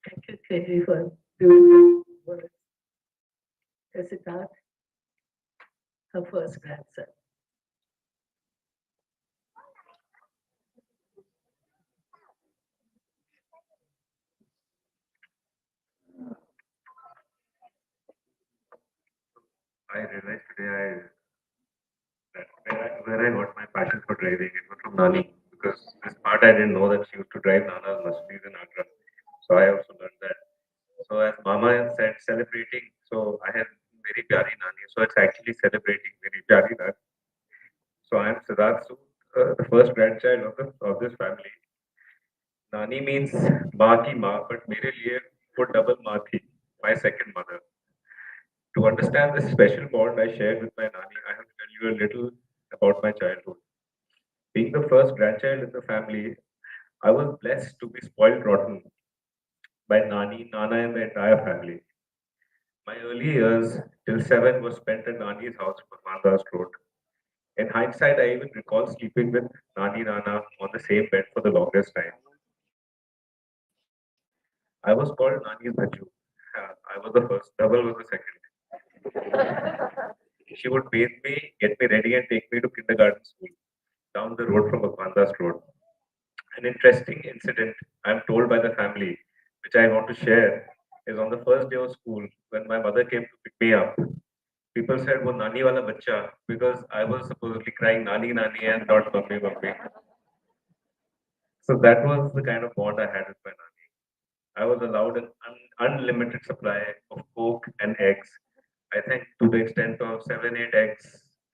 Thank you, Keji, for beautiful words. Siddharth, her first grandson. I realized today that where I got my passion for driving, it was from Nani. Because this part I didn't know that she used to drive Nana's Mercedes in Agra. So I also learned that. So as Mama said, celebrating. So I have very pyari Nani. So it's actually celebrating very pyari Nani. So I am Siddharth Sood, the first grandchild of this family. Nani means माँ की माँ, but मेरे लिए वो double माँ थी, my second mother. To understand this special bond I shared with my Nani, I have to tell you a little about my childhood. Being the first grandchild in the family, I was blessed to be spoiled rotten by Nani, Nana, and the entire family. My early years, till 7, was spent at Nani's house on Mandas Road. In hindsight, I even recall sleeping with Nani, Nana on the same bed for the longest time. I was called Nani's Bhaju. I was the first, double was the second. She would bathe me, get me ready, and take me to kindergarten school down the road from Akbandas Road. An interesting incident I'm told by the family, which I want to share, is on the first day of school when my mother came to pick me up. People said, "Wo nani wala bacha," because I was supposedly crying "nani, nani" and not "mummy, mummy." So that was the kind of bond I had with my nani. I was allowed an unlimited supply of Coke and eggs. I think to the extent of 7, 8 eggs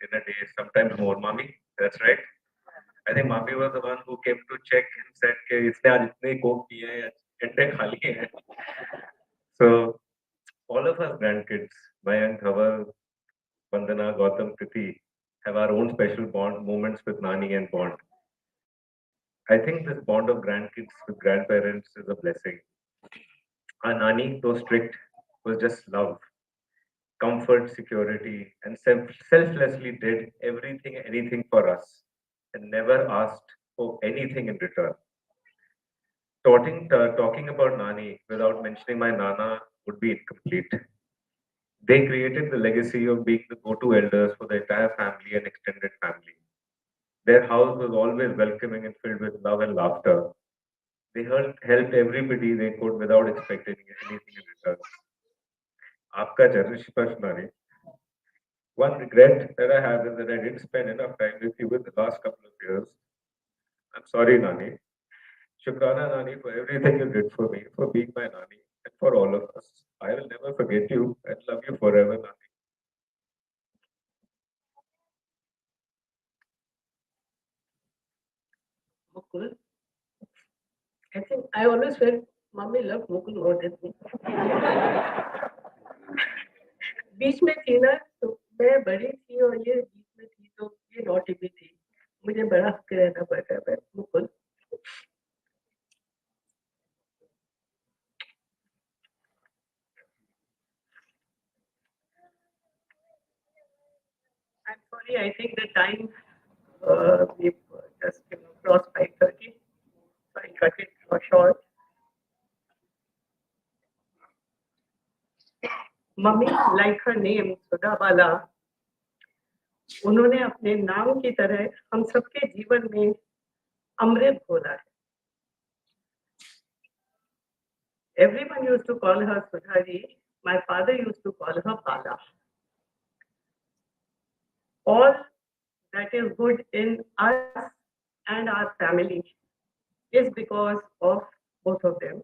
in a day, sometimes more. Mommy, that's right. I think Mommy was the one who came to check and said, "कि इसने आज इतने Coke पिए हैं, अंडे खा लिए हैं." So all of us grandkids, Mayank, Dhaval, Vandana, Gautam, Kriti, have our own special bond moments with Nani and bond. I think this bond of grandkids with grandparents is a blessing. Our Nani, though strict, was just love, comfort, security, and selflessly did everything, anything for us, and never asked for anything in return. Talking about Nani without mentioning my Nana would be incomplete. They created the legacy of being the go-to elders for the entire family and extended family. Their house was always welcoming and filled with love and laughter. They helped everybody they could without expecting anything in return. आपका जन्म Nani. One regret that I have is that I didn't spend enough time with you in the last couple of years. I'm sorry, Nani. Shukrana, Nani, for everything you did for me, for being my Nani, and for all of us. I will never forget you and love you forever, Nani. Mukul. I think I always felt Mommy loved Mukul more than me. बीच में थी ना तो मैं बड़ी थी और ये बीच में थी तो ये नौटी भी थी मुझे बड़ा के रहना पड़ता है Mukul I'm sorry, I think the time we've just crossed 5:30, so I'll cut it short. Mummy, like her name, Sudha Bala, उन्होंने अपने नाम की तरह हम सबके जीवन में अमृत घोला है. Everyone used to call her Sudha ji. My father used to call her Bala. All that is good in us and our family is because of both of them.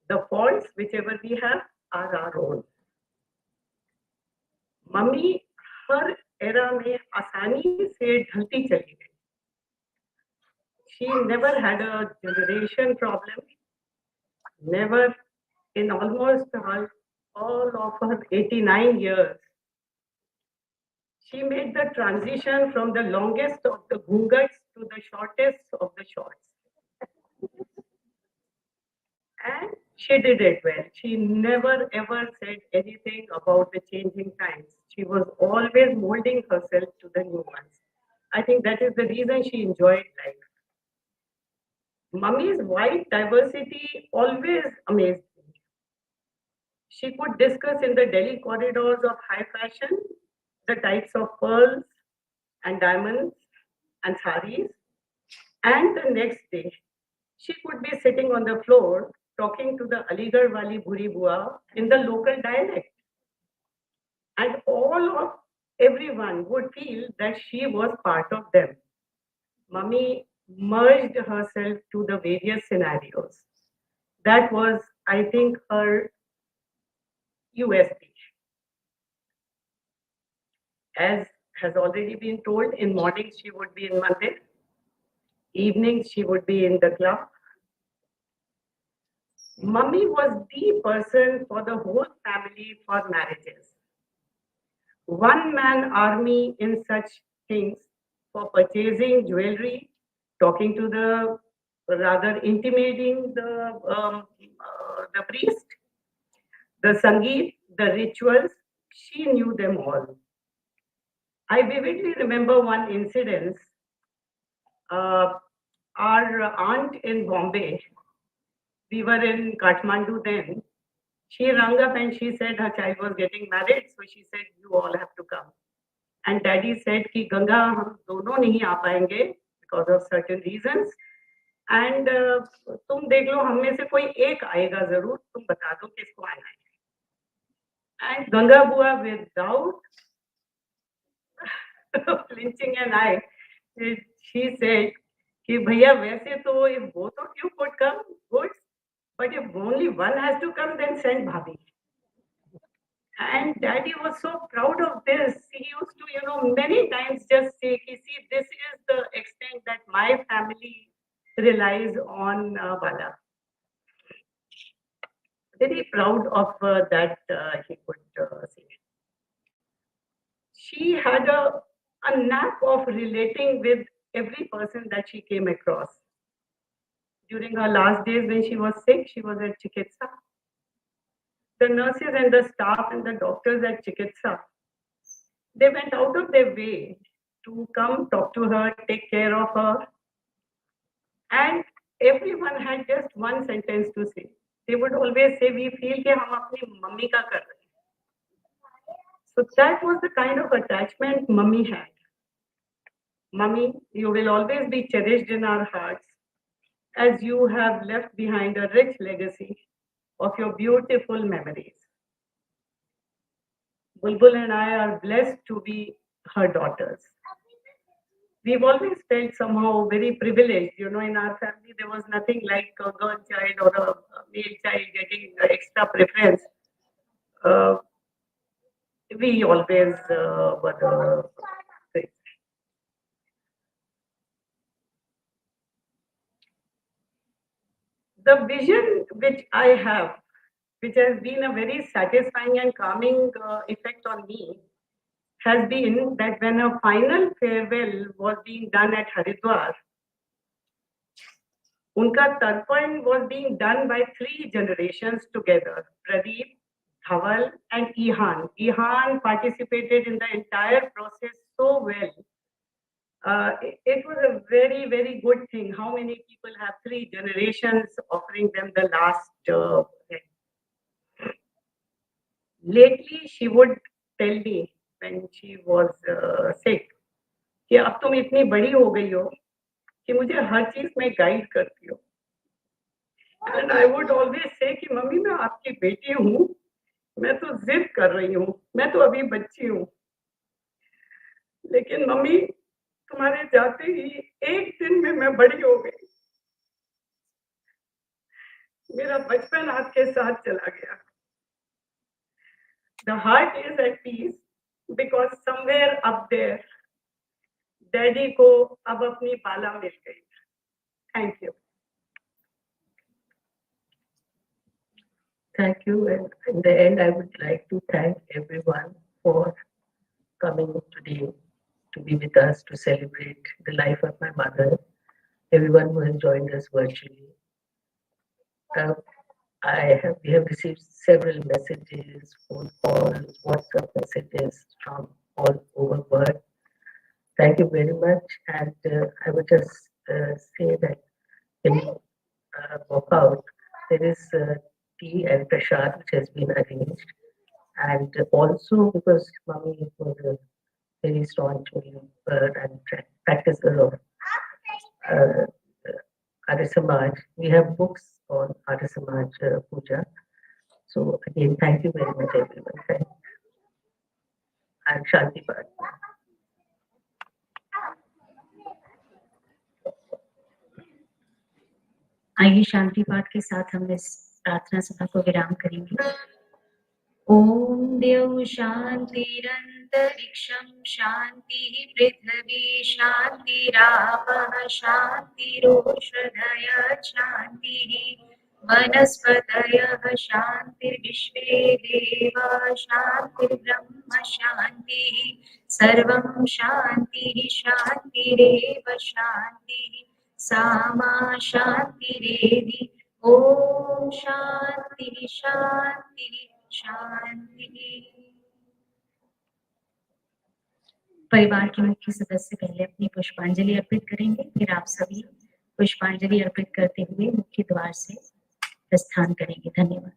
The faults, whichever we have, are our own. Mummy her era में आसानी से ढलती चली गई. She never had a generation problem. Never, in almost all of her 89 years, she made the transition from the longest of the ghungats to the shortest of the shorts. And she did it well. She never ever said anything about the changing times. She was always molding herself to the new ones. I think that is the reason she enjoyed life. Mummy's wide diversity always amazed me. She could discuss in the Delhi corridors of high fashion the types of pearls and diamonds and saris, and the next day she could be sitting on the floor talking to the Aligarh wali Bhuri Bua in the local dialect. And all of everyone would feel that she was part of them. Mummy merged herself to the various scenarios. That was, I think, her USP. As has already been told, in mornings she would be in Mandir, evenings she would be in the club. Mummy was the person for the whole family for marriages. One man army in such things for purchasing jewelry, talking to the, rather intimating the priest, the sangeet, the rituals, she knew them all. I vividly remember one incident. Our aunt in Bombay, we were in Kathmandu then. She rang up and she said her child was getting married, so she said, "You all have to come." And Daddy said, "Ki Ganga, hum dono nahi aa payenge because of certain reasons. And तुम देख लो हम में से कोई एक आएगा जरूर, तुम बता दो किसको आना है." And Ganga Bua, without flinching an eye, she said, "Ki bhaiya, वैसे तो if both of you could come, good. But if only one has to come, then send Bhabhi." And Daddy was so proud of this. He used to, many times just say, "See, this is the extent that my family relies on Bala." Very proud of that, he could say. She had a knack of relating with every person that she came across. During her last days when she was sick, she was at Chikitsa. The nurses and the staff and the doctors at Chikitsa, they went out of their way to come talk to her, take care of her. And everyone had just one sentence to say. They would always say, "We feel कि हम अपनी mummy का कर रहे हैं." So that was the kind of attachment Mummy had. Mummy, you will always be cherished in our hearts as you have left behind a rich legacy of your beautiful memories. Bulbul and I are blessed to be her daughters. We've always felt somehow very privileged. In our family, there was nothing like a girl child or a male child getting extra preference. We always were the thing. The vision which I have, which has been a very satisfying and calming effect on me, has been that when a final farewell was being done at Haridwar, unka tarpan was being done by 3 generations together: Pradeep, Dhawal, and Ihan. Ihan participated in the entire process so well. It was a very, very good thing. How many people have 3 generations offering them the last lately she would tell me when she was sick कि अब तुम इतनी बड़ी हो गई हो कि मुझे हर चीज में गाइड करती हो. And I would always say कि मम्मी मैं आपकी बेटी हूँ, मैं तो जिद कर रही हूँ, मैं तो अभी बच्ची हूँ. लेकिन मम्मी तुम्हारे जाते ही एक दिन में मैं बड़ी हो गई. मेरा बचपन आपके साथ चला गया. The heart is at peace because somewhere up there, daddy को अब अपनी बाला मिल गई. Thank you. Thank you. And in the end, I would like to thank everyone for coming today to be with us to celebrate the life of my mother. Everyone who has joined us virtually. We have received several messages, phone calls, WhatsApp messages from all over the world. Thank you very much. And I would just say that when you walk out, there is tea and prasad which has been arranged. And also because Mummy was a very staunch believer and practicer of Arya Samaj, we have books on Arya Samaj Puja. So again, thank you very much everyone. Thank you. And Shanti Bhatt. आइए शांति पाठ के साथ हम इस प्रार्थना सभा को विराम करेंगे. ओम देव शांतिरंतरिक्षं शांति पृथ्वी शांतिरापः शांतिरोषधयः शांतिः वनस्पतयः शांतिर्विश्वे देवाः शांतिर्ब्रह्म शांतिः सर्वं शांतिः शांतिरेव शांतिः सामा शांतिरेधि. ओम शांति शांति शांति. परिवार के मुख्य सदस्य पहले अपनी पुष्पांजलि अर्पित करेंगे, फिर आप सभी पुष्पांजलि अर्पित करते हुए मुख्य द्वार से प्रस्थान करेंगे. धन्यवाद.